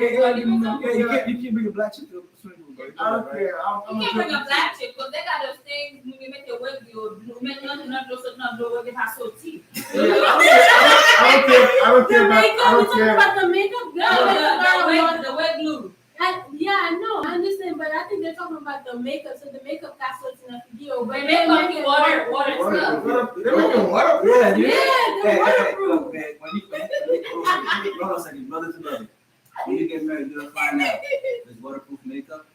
Speaker 3: You can't bring a black chick to a swimming pool, bro.
Speaker 5: I don't care.
Speaker 4: You can't bring a black chick, because they got those things, when you make your wig, you make nothing, not those, not those, they have so teeth.
Speaker 5: I don't care
Speaker 1: The makeup,
Speaker 5: I
Speaker 1: we
Speaker 5: don't
Speaker 1: talking
Speaker 5: care.
Speaker 1: about the makeup.
Speaker 4: The wig glue.
Speaker 1: Yeah, I know, I understand, but I think they're talking about the makeup, so the makeup got what's enough to deal. But
Speaker 4: They make up water stuff.
Speaker 5: They're making water.
Speaker 3: Yeah,
Speaker 1: Yeah, the waterproof.
Speaker 3: Look, man, hold on a second, brother to brother. When you get married, you're gonna find out there's waterproof makeup.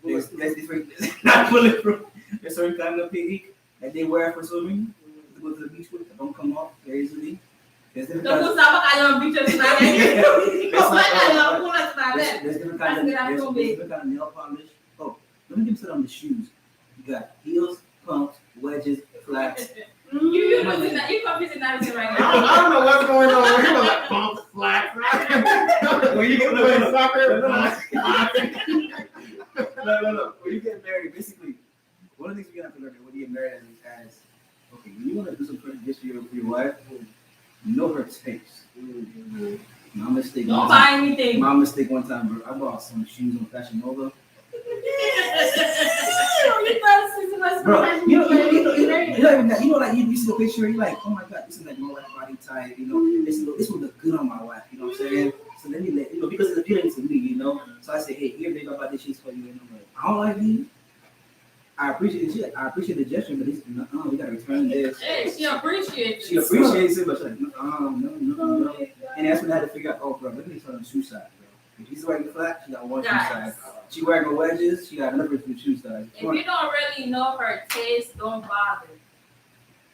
Speaker 3: There's different, not bulletproof. There's certain kind of PE that they wear for swimming to go to the beach with that don't come off very easily. There's different
Speaker 4: Don't
Speaker 3: kinds.
Speaker 4: put some kind of pictures like that.
Speaker 3: There's different kinds of different kind of nail polish. Oh, let me give you some on the shoes. You got heels, pumps, wedges, flats.
Speaker 4: You confusing that right
Speaker 5: I
Speaker 4: now.
Speaker 5: don't know what's going on. He was like pumps, flats.
Speaker 3: When you get
Speaker 5: playing soccer,
Speaker 3: no. When you get married, basically, one of the things we have to learn when you get married as okay, when you want to do some pretty gifts for your wife, know her taste. My mistake.
Speaker 4: Don't buy anything.
Speaker 3: My mistake one time, bro. I bought some shoes on Fashion Nova. Bro, like you see the picture, you're like, oh my god, this is like my wife body type, this will look good on my wife, you know what I'm saying? So let me because it's appealing to me, So I say, hey, here, babe, I bought this shoes for you, and I'm like, I don't like these. I appreciate the shit. I appreciate the gesture, but we gotta return this.
Speaker 4: Hey, she appreciates
Speaker 3: She appreciates it, but she's like, no. And that's when I had to figure out, oh, bro, let me turn on the shoe side, bro. If she's wearing the flat, she got one shoe side. She wearing the wedges, she got another shoe side.
Speaker 4: If you don't really know her taste, don't bother.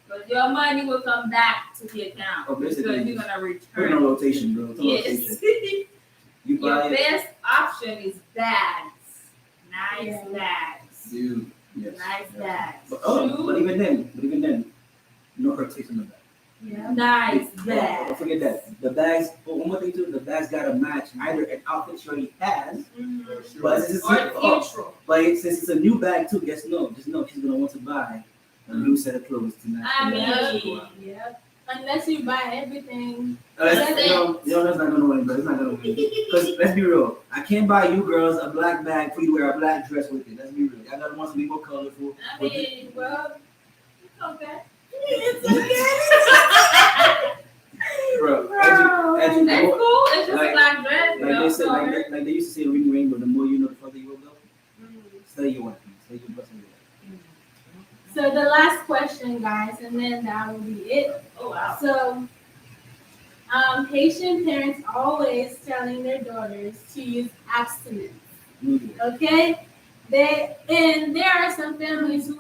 Speaker 4: But your money will come back to the account.
Speaker 3: Oh,
Speaker 4: because
Speaker 3: basically,
Speaker 4: you're gonna
Speaker 3: Put it
Speaker 4: return.
Speaker 3: on rotation, bro. It's on
Speaker 4: Yes.
Speaker 3: rotation. You
Speaker 4: Your
Speaker 3: buy it,
Speaker 4: best option is bags. Nice
Speaker 1: Yeah.
Speaker 4: bags.
Speaker 3: dude. Yes.
Speaker 4: Nice bags.
Speaker 3: But even then, know her taste in the bag.
Speaker 1: Yeah.
Speaker 4: Nice
Speaker 3: Don't
Speaker 4: bags.
Speaker 3: forget that. The bags, but one more thing too, the bags gotta match either an outfit she already has, but since it's a new bag too, just know she's gonna want to buy a new set of clothes to match.
Speaker 4: I
Speaker 3: the
Speaker 4: mean,
Speaker 3: bag.
Speaker 1: Yeah. Unless you buy everything.
Speaker 3: That's not gonna win, but it's not gonna win. Because let's be real, I can't buy you girls a black bag for you to wear a black dress with it. Let's be real. I gotta want to be more colorful.
Speaker 4: I mean, well, it's okay.
Speaker 1: It's okay.
Speaker 3: Bro,
Speaker 4: That's cool. It's just
Speaker 3: Like-
Speaker 4: a black dress.
Speaker 3: like they said, like they used to say, ring ring, but the more you know, the further you will go. Stay your wife, stay your person.
Speaker 1: So the last question, guys, and then that will be it.
Speaker 4: Oh wow.
Speaker 1: So, Haitian parents always telling their daughters to use abstinence. Okay, and there are some families who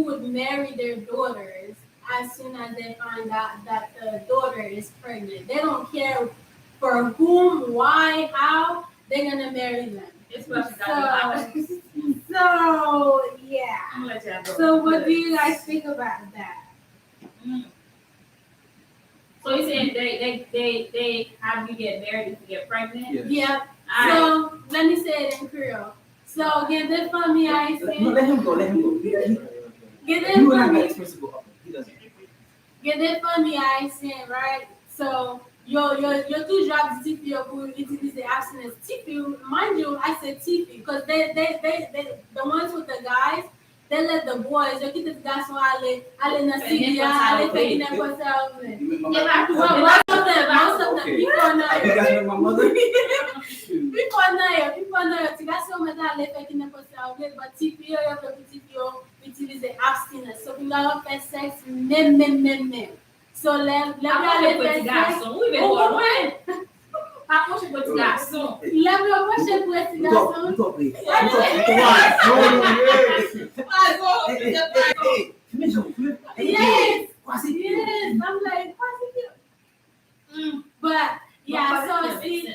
Speaker 1: would marry their daughters as soon as they find out that the daughter is pregnant. They don't care for whom, why, how. They're gonna marry them.
Speaker 4: Especially
Speaker 1: So yeah.
Speaker 4: I'm gonna let you go.
Speaker 1: So what do you guys think about that?
Speaker 4: So you're saying they have you get married if you get pregnant?
Speaker 3: Yes.
Speaker 1: Yeah.
Speaker 4: Alright.
Speaker 1: So let me say it in Creole. So get the family I
Speaker 3: No,
Speaker 1: say.
Speaker 3: let him go.
Speaker 1: Get the
Speaker 3: You and I got
Speaker 1: family.
Speaker 3: expensive go up. He doesn't.
Speaker 1: Get the family I say, right? So Yo toujours tipi pour utiliser abstinence. Tipi, mind you, I said tipi because they the ones with the guys, they let the boys, yo quitte garçon aller dans CDA, aller faire n'importe quoi. Well, most of them, people know.
Speaker 3: I think that's what my mother.
Speaker 1: People know, tu garçon maintenant aller faire n'importe quoi, but tipi yo utiliser abstinence. So we gotta faire sexe même. So let me aller
Speaker 4: petit garçon. Oui, mais bon, approche petit garçon.
Speaker 1: Let me approche petit garçon. Yes. I'm like, but yeah, so see,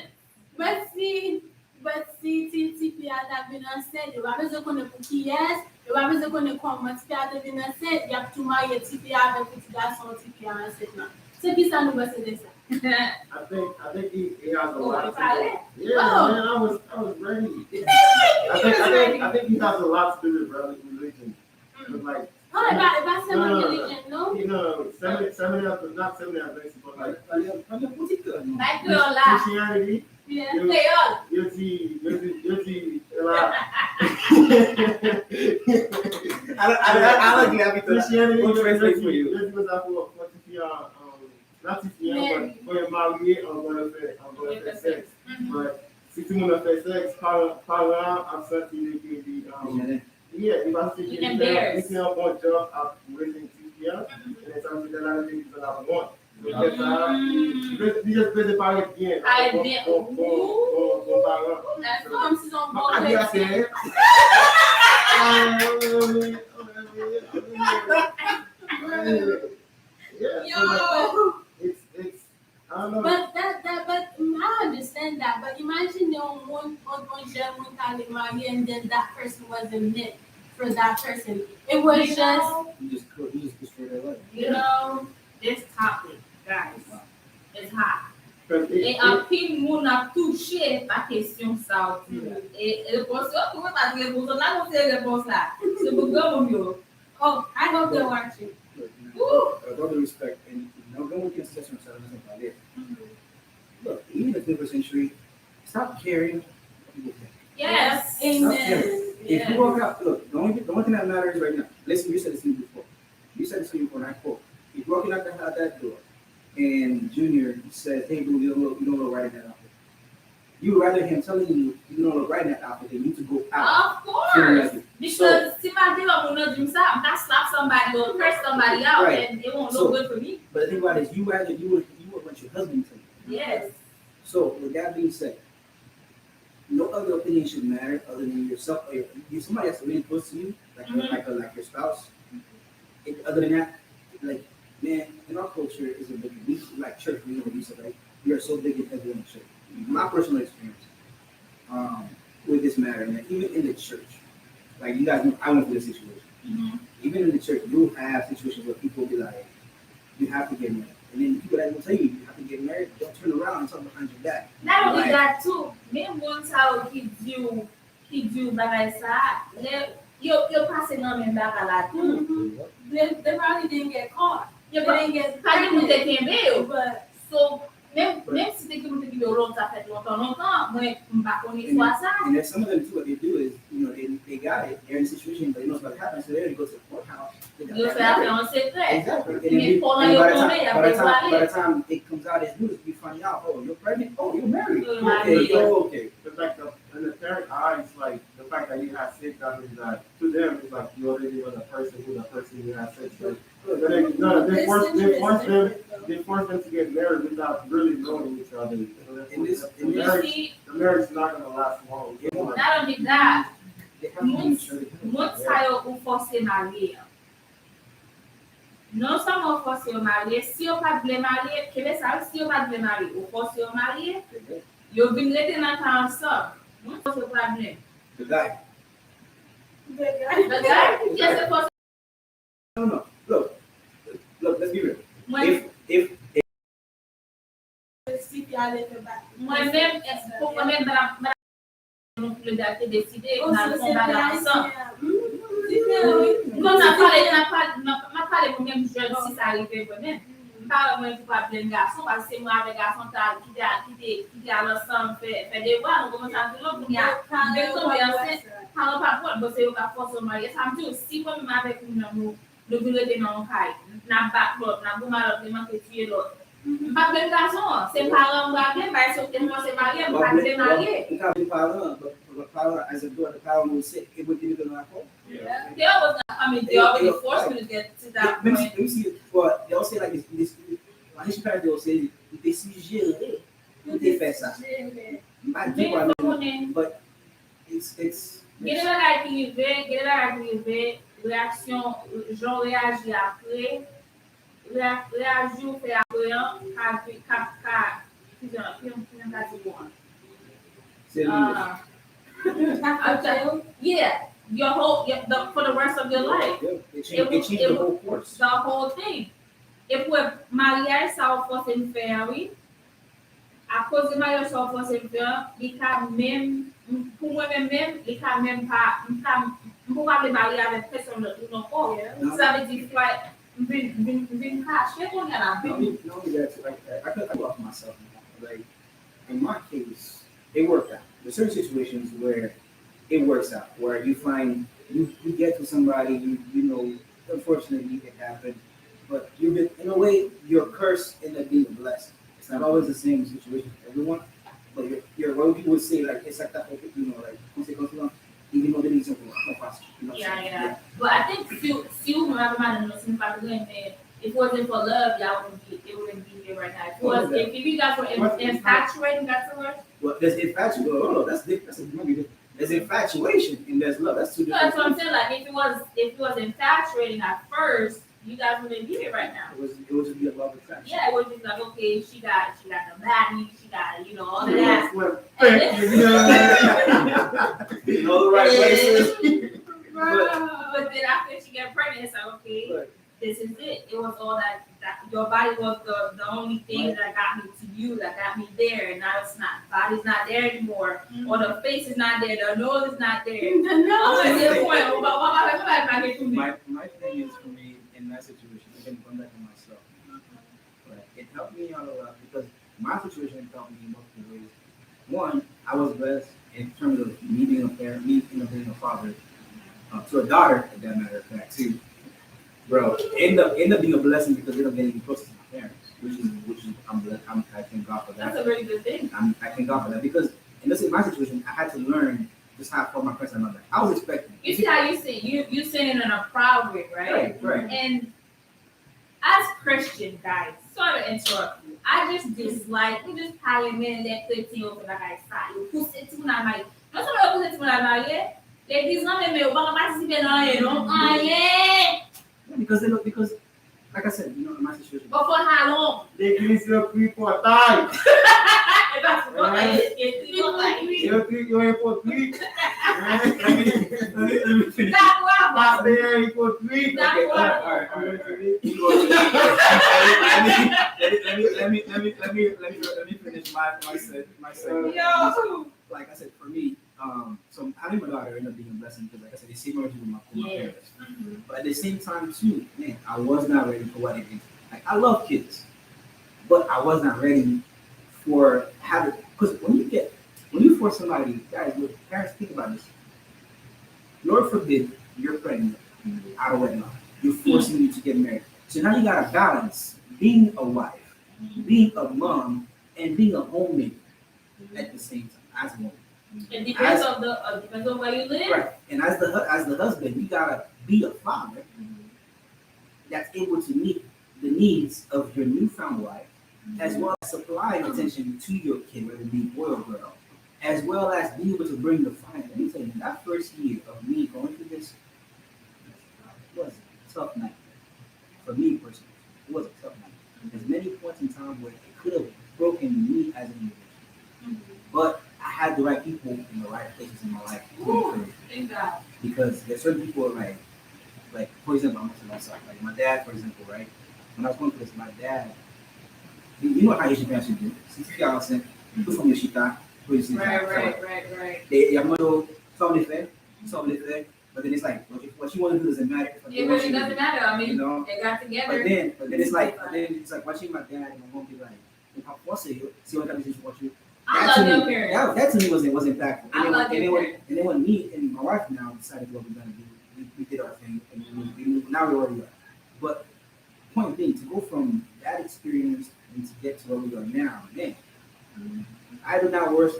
Speaker 1: TP a been said, you have besoin qu'on pour qui est, you have besoin qu'on comment TP a been said, il y a tout marié TP avec petit garçon TP a enseignement. C'est qui ça nous va c'est ça?
Speaker 5: I think he has a lot to do. Yeah,
Speaker 1: Oh.
Speaker 5: man, I was ready. I think he has a lot to do with religion. But like,
Speaker 1: Oh, about some religion, no?
Speaker 5: you know, not 70 but like
Speaker 4: Like girl là.
Speaker 5: Christianity.
Speaker 1: Yeah.
Speaker 4: Créole.
Speaker 5: You'll see a lot.
Speaker 3: I like you happy to
Speaker 5: Christianity,
Speaker 3: What translates for you?
Speaker 5: you'll see what's up for not TCM, but for your marié, I'm going to faire sex. But si tout le monde a fait sexe, par là, absent, yeah, if I see you un bon job à raising TCM, and it's something that I think that I want. Because we just better parler bien. Bon parent.
Speaker 1: Comme si on
Speaker 5: I
Speaker 1: bon
Speaker 5: say, yeah, so like, it's I don't know.
Speaker 1: But I understand that. But imagine one gem one time married and then that person wasn't meant for that person. It was
Speaker 3: You just destroy their life.
Speaker 4: You know, this topic, guys, it's hot. Et
Speaker 5: It-
Speaker 4: un pile moun a touché ta question ça aussi. Et réponse, comment t'as dit réponse? On a monté réponse là. C'est pour grand mieux.
Speaker 1: Oh, I hope they're watching.
Speaker 3: With all due respect, and no one can say something about it. Look, even in the 21st century, stop caring what people think.
Speaker 4: Yes.
Speaker 1: Amen.
Speaker 3: If you walk out, look, the only thing that matters right now, listen, you said this to me before. You said this to me before, and I quote, if you're walking out that door, and Junior says, hey, boo, you don't look right in that outfit. You would rather him telling you don't look right in that outfit than you to go out.
Speaker 4: Of
Speaker 3: feeling
Speaker 4: course.
Speaker 3: like it.
Speaker 4: Because si my deal I'm gonna do something, I slap somebody or curse somebody out,
Speaker 3: Right.
Speaker 4: and it won't
Speaker 3: So-
Speaker 4: look good for me.
Speaker 3: But the thing about it is, you would want your husband to tell you.
Speaker 4: Yes.
Speaker 3: So, with that being said, no other opinion should matter other than yourself. Or if somebody that's really close to you, like like your spouse. Other than that, like, man, in our culture is a big, like church. We know what you said, right? We are so big and heavy in the church. My personal experience with this matter, man, even in the church, like you guys know, I went through this situation. Even in the church, you'll have situations where people be like, you have to get married. And then people that will tell you have to get married, don't turn around and talk behind your back.
Speaker 4: Not only
Speaker 3: Like,
Speaker 4: that too, même one how he do bagay sa, yo passe nan men bagay la too.
Speaker 1: They probably didn't get caught.
Speaker 4: Yo
Speaker 1: They didn't get
Speaker 4: pa di moun te
Speaker 1: pregnant.
Speaker 4: kembe yo.
Speaker 1: But
Speaker 4: So, même si te ki moun te kembe yo lon ta fet longtemps, mwen mba koni swa sa.
Speaker 3: And then some of them too, what they do is, they got it, they're in a situation, but they know what's about to happen, so they're going to go to the courthouse. They got
Speaker 4: Yo
Speaker 3: that
Speaker 4: fè afe
Speaker 3: married.
Speaker 4: an sekret.
Speaker 3: Exactly. And,
Speaker 4: Men pou
Speaker 3: and
Speaker 4: yo
Speaker 3: by, the
Speaker 4: tombe,
Speaker 3: time,
Speaker 4: ya
Speaker 3: by, the
Speaker 4: pe
Speaker 3: time, by
Speaker 4: wale.
Speaker 3: the time it comes out as news, you find out, oh, you're pregnant, oh, you're married.
Speaker 4: You're
Speaker 3: Okay,
Speaker 4: married.
Speaker 3: oh, okay.
Speaker 5: It's like in the parent eyes, like the fact that you have sex, that means that to them it's like you already know the person you have sex with. But they force them to get married without really knowing each other.
Speaker 3: In this-
Speaker 5: The
Speaker 3: in this-
Speaker 5: the marriage is not gonna last long.
Speaker 3: It won't.
Speaker 4: Not only that,
Speaker 3: They have to be mature.
Speaker 4: moun sa yo ou force mariye. Non seulement force yo mariye, si yo pa vle mariye, kebe sa, si yo pa vle mariye, ou force yo mariye, yo vin rete nan ta ansan. Moun force yo pa vle.
Speaker 3: The guy.
Speaker 4: The guy, yes, se force.
Speaker 3: No. Look, let's be real.
Speaker 4: Mwen mèm, pou mwen mèm non plus date décidé, nan son bagay ansan. Kon nan pale mwen mèm jeune si sa arrive mwen mèm. Pas moi qui pas plein garçon parce que moi avec garçon qui a l'ensemble fait des voix nous commençons à dire qu'il y a dès qu'on est enceinte quand on pas pour bosser au pas force au mariage ça me dit aussi moi même avec nous nous voulons dans un caille n'a pas l'autre n'a pas malheureusement que tuer l'autre pas plein garçon c'est parents mariés mais c'est moi c'est marié pas plein marié
Speaker 3: You can't be parent, but the parent as a daughter, the parent will say, it would give it an apple.
Speaker 4: they always I mean they already forced me to get to that point.
Speaker 3: Let me see, but they'll say like this, my Haitian parents, they'll say, they see gérer, they fait ça. Pas du tout, but it's.
Speaker 4: Gede bagay ki rive, reaksyon, jon reagi apre, reagi ou fe apre an, yeah, for the rest of your life.
Speaker 3: It changed the whole course.
Speaker 4: The whole thing. E pou mariage sa ou fos en fè oui, a cause de mariage sa ou fos en fè, li ka même pour moi-même, li ka même pas, m'pou pa me marier avec personne d'autre non pas. Ça veut dire quoi? M'vin cacher qu'on y a la vie.
Speaker 3: No, that's like I could go off myself. Like in my case, it worked out. There's certain situations where it works out, where you find you get to somebody, you know, unfortunately it happened, but you've been in a way you're cursed and then being blessed. It's not always the same situation for everyone, but you're what people would say like it's like that, you know, like even though there is something fast.
Speaker 4: Yeah. But I think si you remember man no sin pa if it wasn't for love, y'all wouldn't be here right now. If you guys were infatuated, that's the word.
Speaker 3: Well, there's infatuation. Oh, no, that's different. There's infatuation and there's love. That's two different.
Speaker 4: That's what I'm saying. Like if it was infatuating at first, you guys wouldn't be here right now.
Speaker 3: It would just be a love attraction.
Speaker 4: Yeah, it would be like okay, she got the body, she got all of that.
Speaker 3: You know the right places.
Speaker 4: But then after she got pregnant, it's like okay, this is it. It was all that your body was the only thing that got me to you, that got me there. And now it's not. Body's not there anymore. Or the face is not there. The nose is not there.
Speaker 3: My thing is for me in that situation, I can come back to myself. But it helped me out a lot because my situation helped me in multiple ways. One, I was blessed in terms of me being a parent, me being a father to a daughter, for that matter of fact, too. Bro, end up being a blessing because they don't get any closer to my parents, which is I thank God for that.
Speaker 4: That's a very good thing.
Speaker 3: I thank God for that because in my situation, I had to learn just how to call my parents and mother. I was expecting.
Speaker 4: You see how you say you saying it in a proud way, right?
Speaker 3: Right.
Speaker 4: And as Christian guys, sorry to interrupt you. I just dislike we just parlement that 13 over like I said. You put it to my mind. Not so much put it to my mind. They disent me ou pas participer dans rien, non? Rien.
Speaker 3: Because like I said, you know, in my situation.
Speaker 4: But for how long?
Speaker 5: L'église est pris pour taille.
Speaker 4: That's what
Speaker 5: Eu fico hipocrite.
Speaker 3: Let me finish.
Speaker 5: Pastor é hipocrite.
Speaker 3: Okay, all right. Let me finish my segment.
Speaker 4: Yo.
Speaker 3: Like I said, for me, so having my daughter ended up being a blessing because, like I said, they saved me with my parents.
Speaker 4: Mm-hmm.
Speaker 3: But at the same time, too, man, I was not ready for what it is. Like I love kids, but I was not ready for having. Because when you force somebody, guys, look, parents, think about this. Lord forbid you're pregnant out of wedlock. You're forcing you to get married. So now you gotta balance being a wife, being a mom, and being a homemaker at the same time as a woman.
Speaker 4: It depends on where you live.
Speaker 3: Right. And as the husband, you gotta be a father that's able to meet the needs of your newfound wife, as well as supplying attention to your kid, whether it be boy or girl, as well as being able to bring the finance. Let me tell you, that first year of me going through this was a tough night. For me personally, it was a tough night. There's many points in time where it could have broken me as an individual. But I had the right people in the right places in my life.
Speaker 4: Thank God.
Speaker 3: Because there's certain people like for example, I'm gonna say myself, like my dad, for example, right? When I was going through this, my dad, you know how Haitian parents do. Since you guys said, you're from Yoshita,
Speaker 4: Right.
Speaker 3: They Yamado, some they fair, But then it's like what you want to do doesn't matter.
Speaker 4: It really doesn't matter. I mean,
Speaker 3: You know?
Speaker 4: they got together.
Speaker 3: But then it's like watching my dad and my mom be like, if I force it, see what kind of watch you.
Speaker 4: I
Speaker 3: That to
Speaker 4: love your
Speaker 3: me,
Speaker 4: parents.
Speaker 3: that to me was impactful.
Speaker 4: I love your parents.
Speaker 3: And then when me and my wife now decided what we're gonna do, we did our thing and we moved. Now we're where we are. But point being, to go from that experience and to get to where we are now, man, I would not wish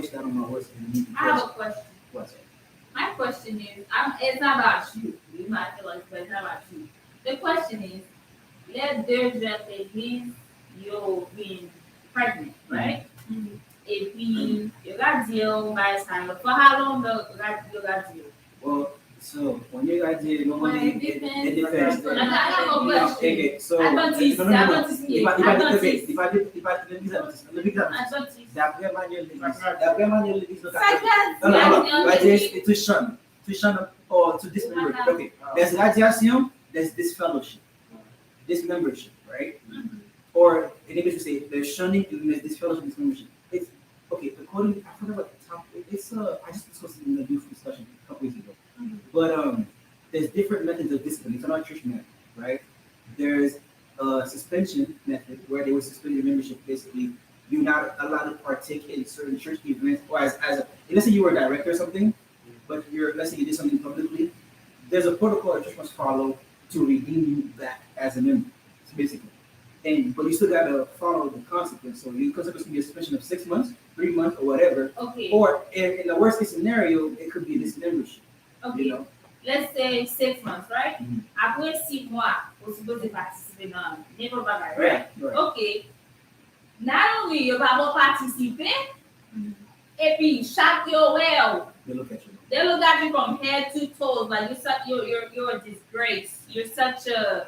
Speaker 3: that on my worst enemy.
Speaker 4: I have a question.
Speaker 3: What's it?
Speaker 4: My question is, it's not about you. You might feel like, but it's not about you. The question is, let's just exist you being pregnant, right? Et puis, you got deal by time. For how long you got deal?
Speaker 3: Well, so when you got deal, normally it depends.
Speaker 4: I have a question.
Speaker 3: Okay, so d'après manuel l'église to dismember. Okay, there's radiation, there's this fellowship, this membership, right? Or in English we say there's shunning and there's this fellowship, this membership. It's okay, according I forgot what the topic it's I just discussed it in the youth discussion a couple weeks ago. But there's different methods of discipline. It's not church method, right? There's a suspension method where they would suspend your membership. Basically, you're not allowed to partake in certain church events, or as let's say you were a director or something, but let's say you did something publicly. There's a protocol a church must follow to redeem you back as a member, basically. But you still gotta follow the consequence. So the consequence can be a suspension of 6 months, 3 months, or whatever.
Speaker 4: Okay.
Speaker 3: Or in the worst case scenario, it could be dismembership.
Speaker 4: Okay.
Speaker 3: You know?
Speaker 4: Let's say 6 months, right?
Speaker 3: Mhm.
Speaker 4: Après 6 mois, vous supposez participer dans n'importe quoi, right?
Speaker 3: Right.
Speaker 4: Okay. Not only you pas participer, et puis chaque yo well,
Speaker 3: They look at you.
Speaker 4: they look at you from head to toes like you're a disgrace. You're such a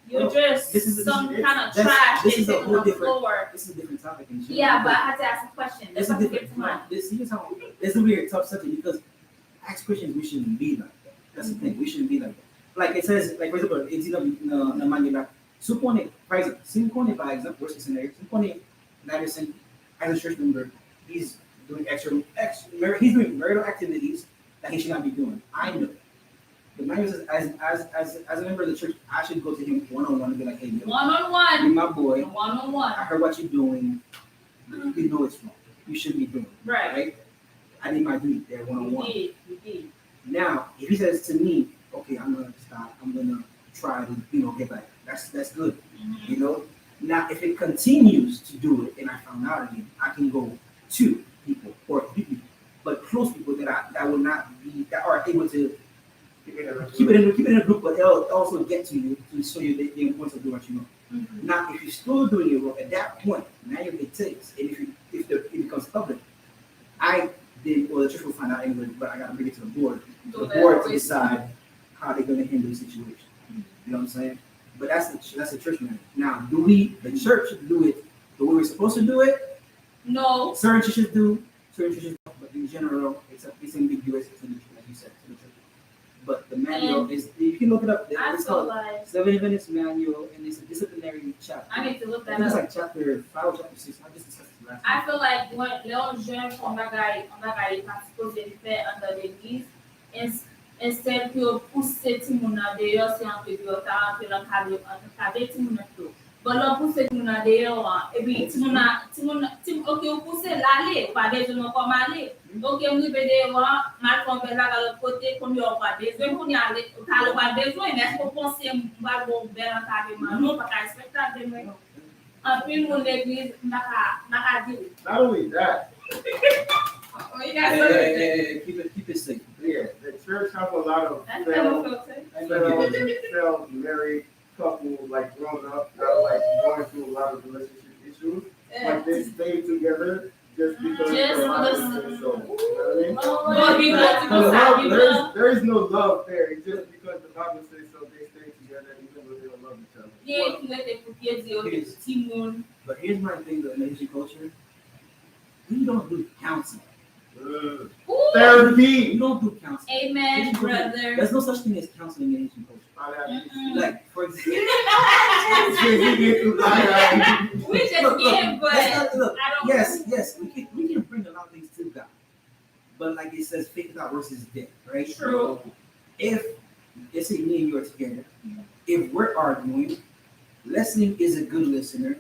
Speaker 4: you're just
Speaker 3: this is-
Speaker 4: some
Speaker 3: this-
Speaker 4: kind of
Speaker 3: that's-
Speaker 4: trash
Speaker 3: this
Speaker 4: that's
Speaker 3: is a
Speaker 4: sitting
Speaker 3: whole
Speaker 4: on the
Speaker 3: different-
Speaker 4: floor.
Speaker 3: This is a different topic. In general.
Speaker 4: Yeah, but I had to ask a question.
Speaker 3: It's
Speaker 4: That's
Speaker 3: a
Speaker 4: what get
Speaker 3: different.
Speaker 4: to mind.
Speaker 3: This is how it's a weird tough subject because as Christians we shouldn't be like that. That's the thing. We shouldn't be like that. Like it says, like for example, it's na manila. Supone, for example, simpone by example, worst case scenario, simpone Madison as a church member, he's doing he's doing marital activities that he should not be doing. I know. The man says, as a member of the church, I should go to him one-on-one and be like, hey, yo,
Speaker 4: One-on-one.
Speaker 3: you're my boy.
Speaker 4: One-on-one.
Speaker 3: I heard what you're doing. You know it's wrong. You shouldn't be doing it.
Speaker 4: Right.
Speaker 3: I did my duty there one-on-one.
Speaker 4: You did.
Speaker 3: Now, if he says to me, okay, I'm gonna stop, I'm gonna try to, get back. That's good. You know? Now if it continues to do it and I found out again, I can go to people or people, but close people that will not be that are able to keep it in a group, but they'll also get to you to show you the importance of doing what you know. Now, if you're still doing it wrong, at that point, now you make takes, and if it becomes public, the church will find out anyway, but I gotta bring it to the board to decide how they're gonna handle the situation. You know what I'm saying? But that's the church matter. Now, the church do it the way we're supposed to do it?
Speaker 4: No.
Speaker 3: Certain churches do, certain churches don't, but in general, it's ambiguous, like you said, to the church. But the manual is, if you look it up,
Speaker 4: I
Speaker 3: it's
Speaker 4: feel
Speaker 3: called
Speaker 4: like
Speaker 3: 7 minutes manual, and it's a disciplinary chapter.
Speaker 4: I need to look
Speaker 3: I
Speaker 4: that
Speaker 3: think it's
Speaker 4: up.
Speaker 3: like chapter 5 or chapter 6. I just discussed it last
Speaker 4: I feel like when les jeunes font bagaille pas supposé faire dans l'église, instead que pousser tout le monde dehors, c'est un peu de retard, que l'encadrer tout le monde tout. Bon, là, pousser tout le monde dehors, et puis tout le monde, ok, vous poussez l'aller, pas des gens comme aller. Ok, vous devez dehors, mal tomber là de l'autre côté, comme il n'y a pas besoin, qu'on y aller, t'as pas besoin, mais est-ce que vous pensez, va bon, bel encadrement, non, pas qu'à respecter, mais en plus, mon église, n'a qu'à dire.
Speaker 5: Not only that,
Speaker 4: Oh, you got
Speaker 3: Hey, keep it safe.
Speaker 5: yeah, the church have a lot of
Speaker 4: That's
Speaker 5: failed,
Speaker 4: filter.
Speaker 5: failed married couples, like grown up, that are like going through a lot of relationship issues. Like they stay together just because
Speaker 4: Just
Speaker 5: the Bible
Speaker 4: because-
Speaker 5: says so. You know what I mean?
Speaker 4: Oh, we got to
Speaker 5: The
Speaker 4: go
Speaker 5: love,
Speaker 4: side,
Speaker 5: there is no love there. It's just because the Bible says so, they stay together even though they don't love each other.
Speaker 4: yeah, you let it put your deal with Timon.
Speaker 3: But here's my thing though, in Asian culture, we don't do counseling.
Speaker 4: Ooh,
Speaker 3: We
Speaker 5: Therapy.
Speaker 3: don't do counseling.
Speaker 4: amen,
Speaker 3: Asian culture,
Speaker 4: brother.
Speaker 3: There's no such thing as counseling in Asian culture. Like, for example,
Speaker 4: We just
Speaker 3: Look,
Speaker 4: can't, but
Speaker 3: let's not- look,
Speaker 4: I don't.
Speaker 3: yes, we can bring a lot of things to God. but like it says, fake it out versus dead, right?
Speaker 4: True.
Speaker 3: If let's say me and you are together, if we're arguing, listening is a good listener,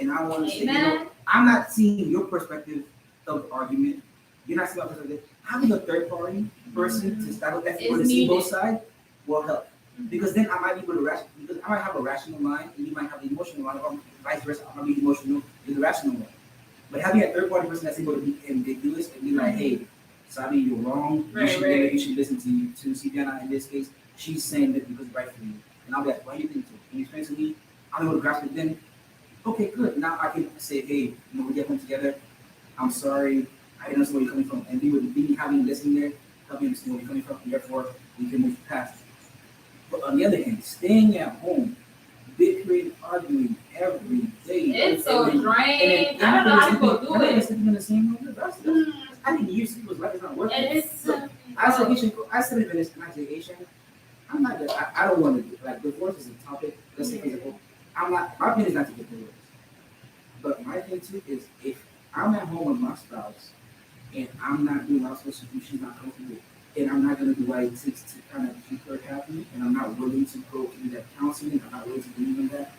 Speaker 3: and I want to say,
Speaker 4: Amen.
Speaker 3: I'm not seeing your perspective of the argument. You're not seeing my perspective. Having a third party person to start with everyone to
Speaker 4: It's
Speaker 3: see both
Speaker 4: needed.
Speaker 3: sides will help. Because then I might be able to because I might have a rational mind and you might have an emotional mind, or vice versa. I might be emotional with the rational mind. But having a third party person that's able to be ambiguous and be like, hey, Sabi, you're wrong.
Speaker 4: Right.
Speaker 3: You should listen to Sibiana in this case. She's saying that because it's right for you. And I'll be like, why do you think so? Can you explain to me? I'm able to grasp it then. Okay, good. Now I can say, hey, we get home together. I'm sorry. I didn't understand where you're coming from. And be having listening there, help me understand where you're coming from, and therefore we can move past it. But on the other hand, staying at home, bickering, arguing every day.
Speaker 4: It's so
Speaker 3: and
Speaker 4: draining. I don't know how people do it.
Speaker 3: Sleeping in the same room. I think you people's life is not working.
Speaker 4: And it's
Speaker 3: I said it in this Asian. I'm not. I don't want to do like divorce is a topic. Let's say physical. I'm not. My opinion is not to get divorced. But my thing too is if I'm at home with my spouse and I'm not doing what I'm supposed to do, she's not comfortable, and I'm not going to do what it takes to kind of keep her happy, and I'm not willing to go through that counseling, I'm not willing to do even that.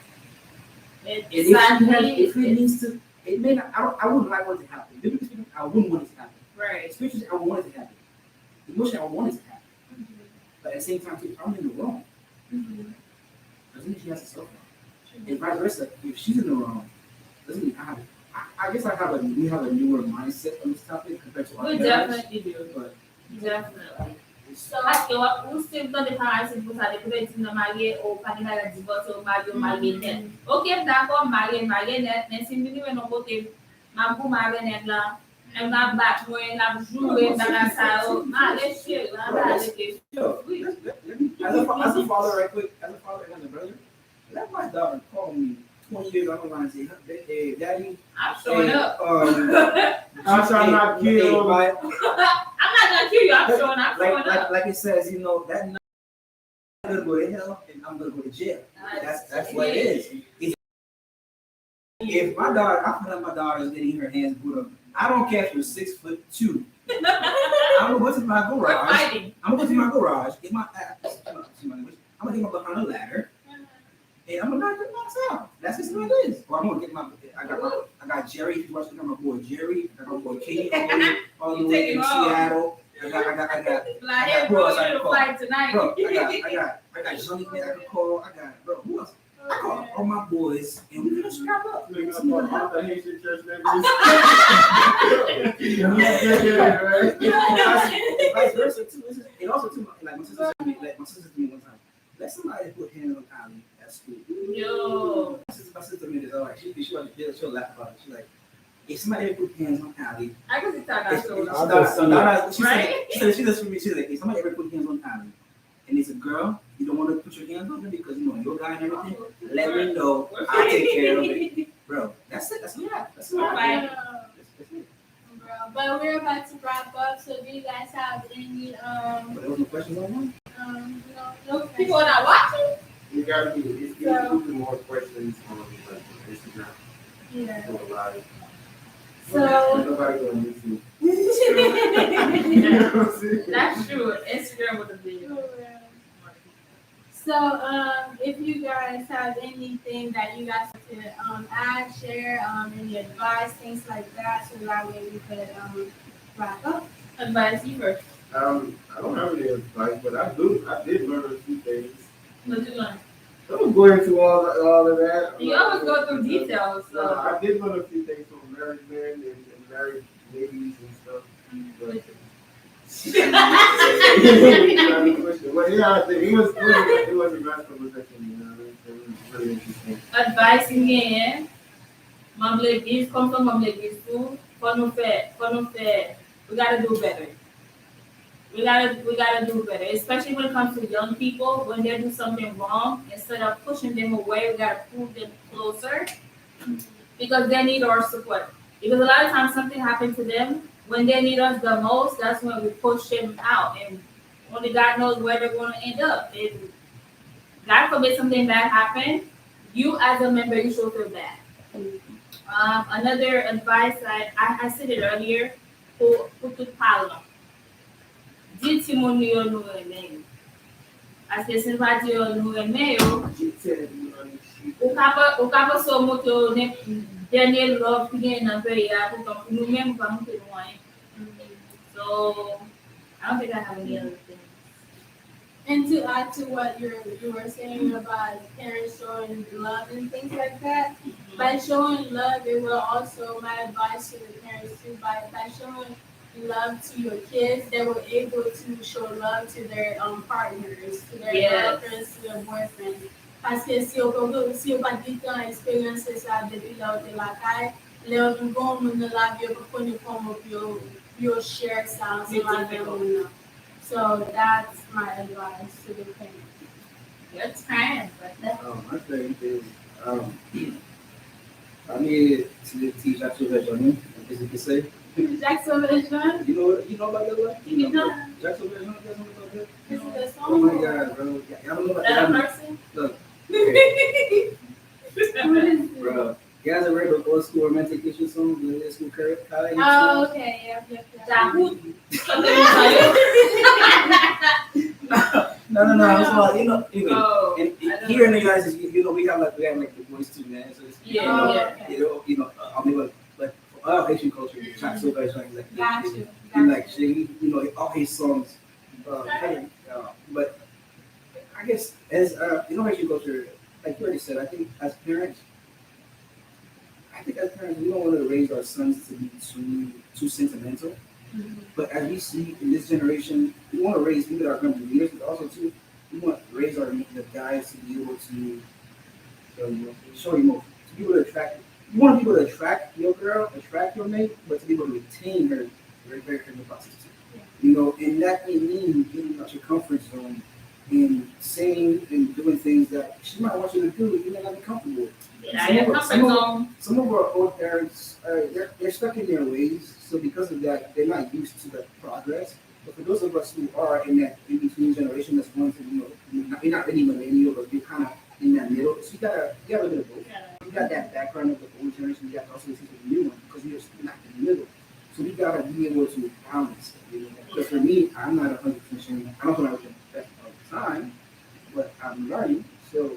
Speaker 3: And if it needs to, it may not. I wouldn't like what to happen. Biblically speaking, I wouldn't want it to happen.
Speaker 4: right.
Speaker 3: Spiritually, I want it to happen. Emotionally, I want it to happen. But at the same time, if I'm in the wrong, doesn't mean she has to suffer. And vice versa, if she's in the wrong, doesn't mean I have. I guess we have a newer mindset on this topic compared to our
Speaker 4: We
Speaker 3: parents.
Speaker 4: definitely do.
Speaker 3: But
Speaker 4: Definitely. So, aske ou se dans des parents c'est pour ça de peut-être nous marier ou pas de la divorce ou marier net. OK, d'accord, marier net, mais si nous nous côté ma pour marier net là, elle m'a battu, elle a joué dans la salle, marier chez là, avec
Speaker 3: yo, as a father, right quick, as a father and a brother, let my daughter call me 20 years down the line and say, hey, Daddy,
Speaker 4: I'm showing up.
Speaker 5: I'm trying not to kill.
Speaker 4: I'm not gonna kill you. I'm showing up.
Speaker 3: Like it says, that night I'm gonna go to hell and I'm gonna go to jail. That's what it is. If my daughter, I feel like my daughter is getting her hands put up. I don't care if you're 6'2". I'm gonna go to my garage. Get my ass. I'm gonna get my behind a ladder. And I'm gonna knock it myself. That's just what it is. Or I'm gonna get I got Jerry. If you watch my boy Jerry. I got my boy Katie all the way in Seattle. I got
Speaker 4: bro, you need to fight tonight.
Speaker 3: Bro, I got Johnny Man I can call. I got bro, who else? I call all my boys and we're gonna scrap up.
Speaker 5: All the Haitian church members.
Speaker 3: Vice versa too. And also too, like my sister said to me one time, let somebody put hands on Ali at school.
Speaker 4: Yo.
Speaker 3: My sister made it all right. She'll laugh about it. She's like, if somebody put hands on Ali,
Speaker 4: I can see
Speaker 3: she said for me, she's like, if somebody ever put hands on Ali, and it's a girl, you don't want to put your hands on them because you're a guy and everything, let me know. I'll take care of it. Bro, that's it. That's it. That's it.
Speaker 4: Right.
Speaker 3: That's it.
Speaker 1: But we're about to wrap up. So do you guys have any
Speaker 3: But there was no questions on one?
Speaker 1: no
Speaker 4: People are not watching.
Speaker 5: You gotta be. It's gonna be more questions on Instagram.
Speaker 1: Yeah.
Speaker 5: Or live.
Speaker 1: So
Speaker 5: Nobody on YouTube.
Speaker 4: That's true. Instagram would have been.
Speaker 1: So if you guys have anything that you guys could add, share, any advice, things like that, so that way we could wrap up.
Speaker 4: Advise you first.
Speaker 5: I don't have any advice, but I did learn a few things.
Speaker 4: What you learn?
Speaker 5: I don't go into all of that.
Speaker 4: You always go through details.
Speaker 5: No,
Speaker 4: So.
Speaker 5: I did learn a few things from married men and married ladies and stuff. But well, yeah, I think it was a nice conversation. You know, it was really interesting.
Speaker 4: Advice again. Membre l'église, comme ça, membre l'église, tout. Faut nous faire. We gotta do better. We gotta do better, especially when it comes to young people. When they do something wrong, instead of pushing them away, we gotta pull them closer because they need our support. Because a lot of times something happens to them when they need us the most. That's when we push them out, and only God knows where they're going to end up. And God forbid something bad happen, you as a member, you should feel bad. Another advice I said it earlier, who to follow. di ti moun yo nou reme yo. Aske se pa di yo nou reme yo, ou ka pa so moto yo denye love ki gen nan pe ya pou nou men pa moute nou an. So, I don't think I have any other things.
Speaker 1: And to add to what you were saying about parents showing love and things like that, by showing love, it will also, my advice to the parents too, by showing love to your kids, they were able to show love to their partners, to their girlfriends, to their boyfriends. Parce que si on pas dit tant expérience ça depuis là où la caille, les bon monde la vie pour connaître comment you share ça c'est la vie. So that's my advice to the parents.
Speaker 4: Your time,
Speaker 3: My thing is, I need to teach actual Jackson, as you can say.
Speaker 1: Jackson Lejeune,
Speaker 3: You know about that one?
Speaker 1: you know,
Speaker 3: Jackson Lejeune, you guys know about that?
Speaker 1: this is the
Speaker 3: Oh my
Speaker 1: song.
Speaker 3: God, bro. Y'all don't know about
Speaker 4: that
Speaker 3: that.
Speaker 4: person?
Speaker 3: Look,
Speaker 1: What is it?
Speaker 3: bro. You guys ever heard of old school romantic issue songs? The old school Kanye
Speaker 1: Oh, okay, yep.
Speaker 4: Taboos.
Speaker 3: No. It's about, anyway.
Speaker 4: Oh,
Speaker 3: And
Speaker 4: I don't
Speaker 3: here in the United States, we have like the boys too, man. So it's,
Speaker 4: Yeah.
Speaker 3: I mean, like for our Haitian culture, Chop Silver is like
Speaker 1: Got you.
Speaker 3: like shit, all his songs. But I guess as Haitian culture, like you already said, I think as parents, we don't want to raise our sons to be too sentimental. But as we see in this generation, we want to raise people that are going to be leaders, but also too, we want to raise the guys to be able to show emotion, to be able to attract. You want people to attract your girl, attract your mate, but to be able to retain her very, very in the process too. And that may mean getting out your comfort zone and saying and doing things that she might want you to do, you may not be comfortable with. Some of our old parents, they're stuck in their ways, so because of that, they're not used to the progress. But for those of us who are in that in-between generation that's going to, you're not really millennial, but you're kind of in that middle, so you gotta a bit of both. You got that background of the old generation, you got to also listen to the new one, because you're not in the middle. So we gotta be able to balance it. Because for me, I'm not 100% sure. I don't think I was the best all the time, but I'm learning. So,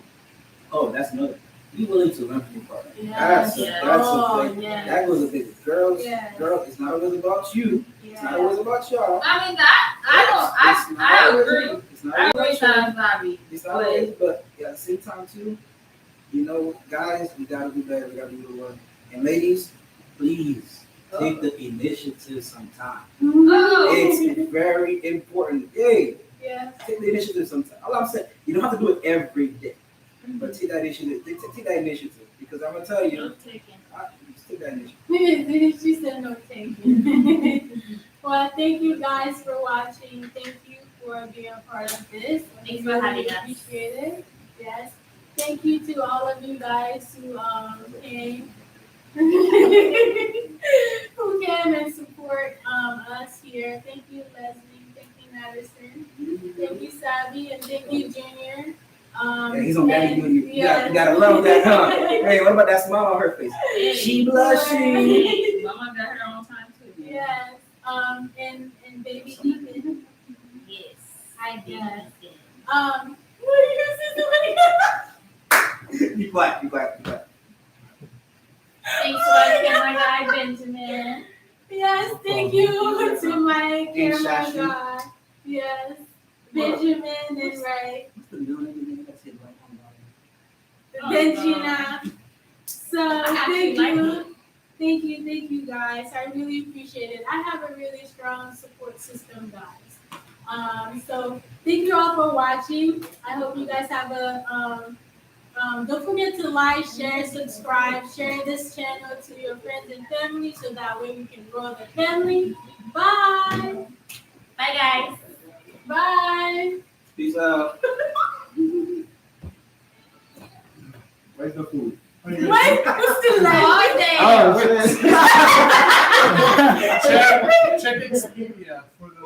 Speaker 3: that's another. Be willing to learn from your partner. That's a big.
Speaker 1: Yeah.
Speaker 3: That was a big. Girl, it's not always about you. It's not always about y'all.
Speaker 4: I mean, I agree.
Speaker 3: It's not
Speaker 4: I
Speaker 3: always
Speaker 4: agree,
Speaker 3: about you.
Speaker 4: Bobby.
Speaker 3: It's not always, but at the same time too, guys, we gotta do better. We gotta do the work. And ladies, please take the initiative sometime.
Speaker 4: Oh.
Speaker 3: It's very important. Hey,
Speaker 1: Yeah.
Speaker 3: take the initiative sometime. All I'm saying, you don't have to do it every day, but take that initiative. Take that initiative, because I'm gonna tell you, just take that initiative.
Speaker 1: She said no taking. Well, thank you guys for watching. Thank you for being a part of this.
Speaker 4: Thanks for having us.
Speaker 1: Appreciate it. Yes. Thank you to all of you guys who came. Who came and support us here. Thank you, Leslie. Thank you, Madison. Thank you, Savvy, and thank you, Junior.
Speaker 3: He's on daddy duty. You gotta love that, huh? Hey, what about that smile on her face? She blushing.
Speaker 4: Mama got her own time too.
Speaker 1: Yes. And baby Ethan.
Speaker 4: Yes.
Speaker 1: I guess. What are you gonna say somebody?
Speaker 3: Be quiet.
Speaker 4: Thanks for my guy Benjamin.
Speaker 1: Yes, thank you to my camera
Speaker 3: Shashi.
Speaker 1: guy. Yes. Benjamin and Ray.
Speaker 3: What's the middle name? That's it, right on
Speaker 1: Benjina. So
Speaker 4: actually like
Speaker 1: thank you guys. I really appreciate it. I have a really strong support system, guys. So thank you all for watching. I hope you guys have a don't forget to like, share, subscribe, share this channel to your friends and family so that way we can grow the family. Bye.
Speaker 4: Bye guys.
Speaker 1: Bye.
Speaker 3: Peace out.
Speaker 5: Where's the food?
Speaker 1: What? Who's still like?
Speaker 4: All day.
Speaker 5: Oh, shit.
Speaker 2: Check Expedia for the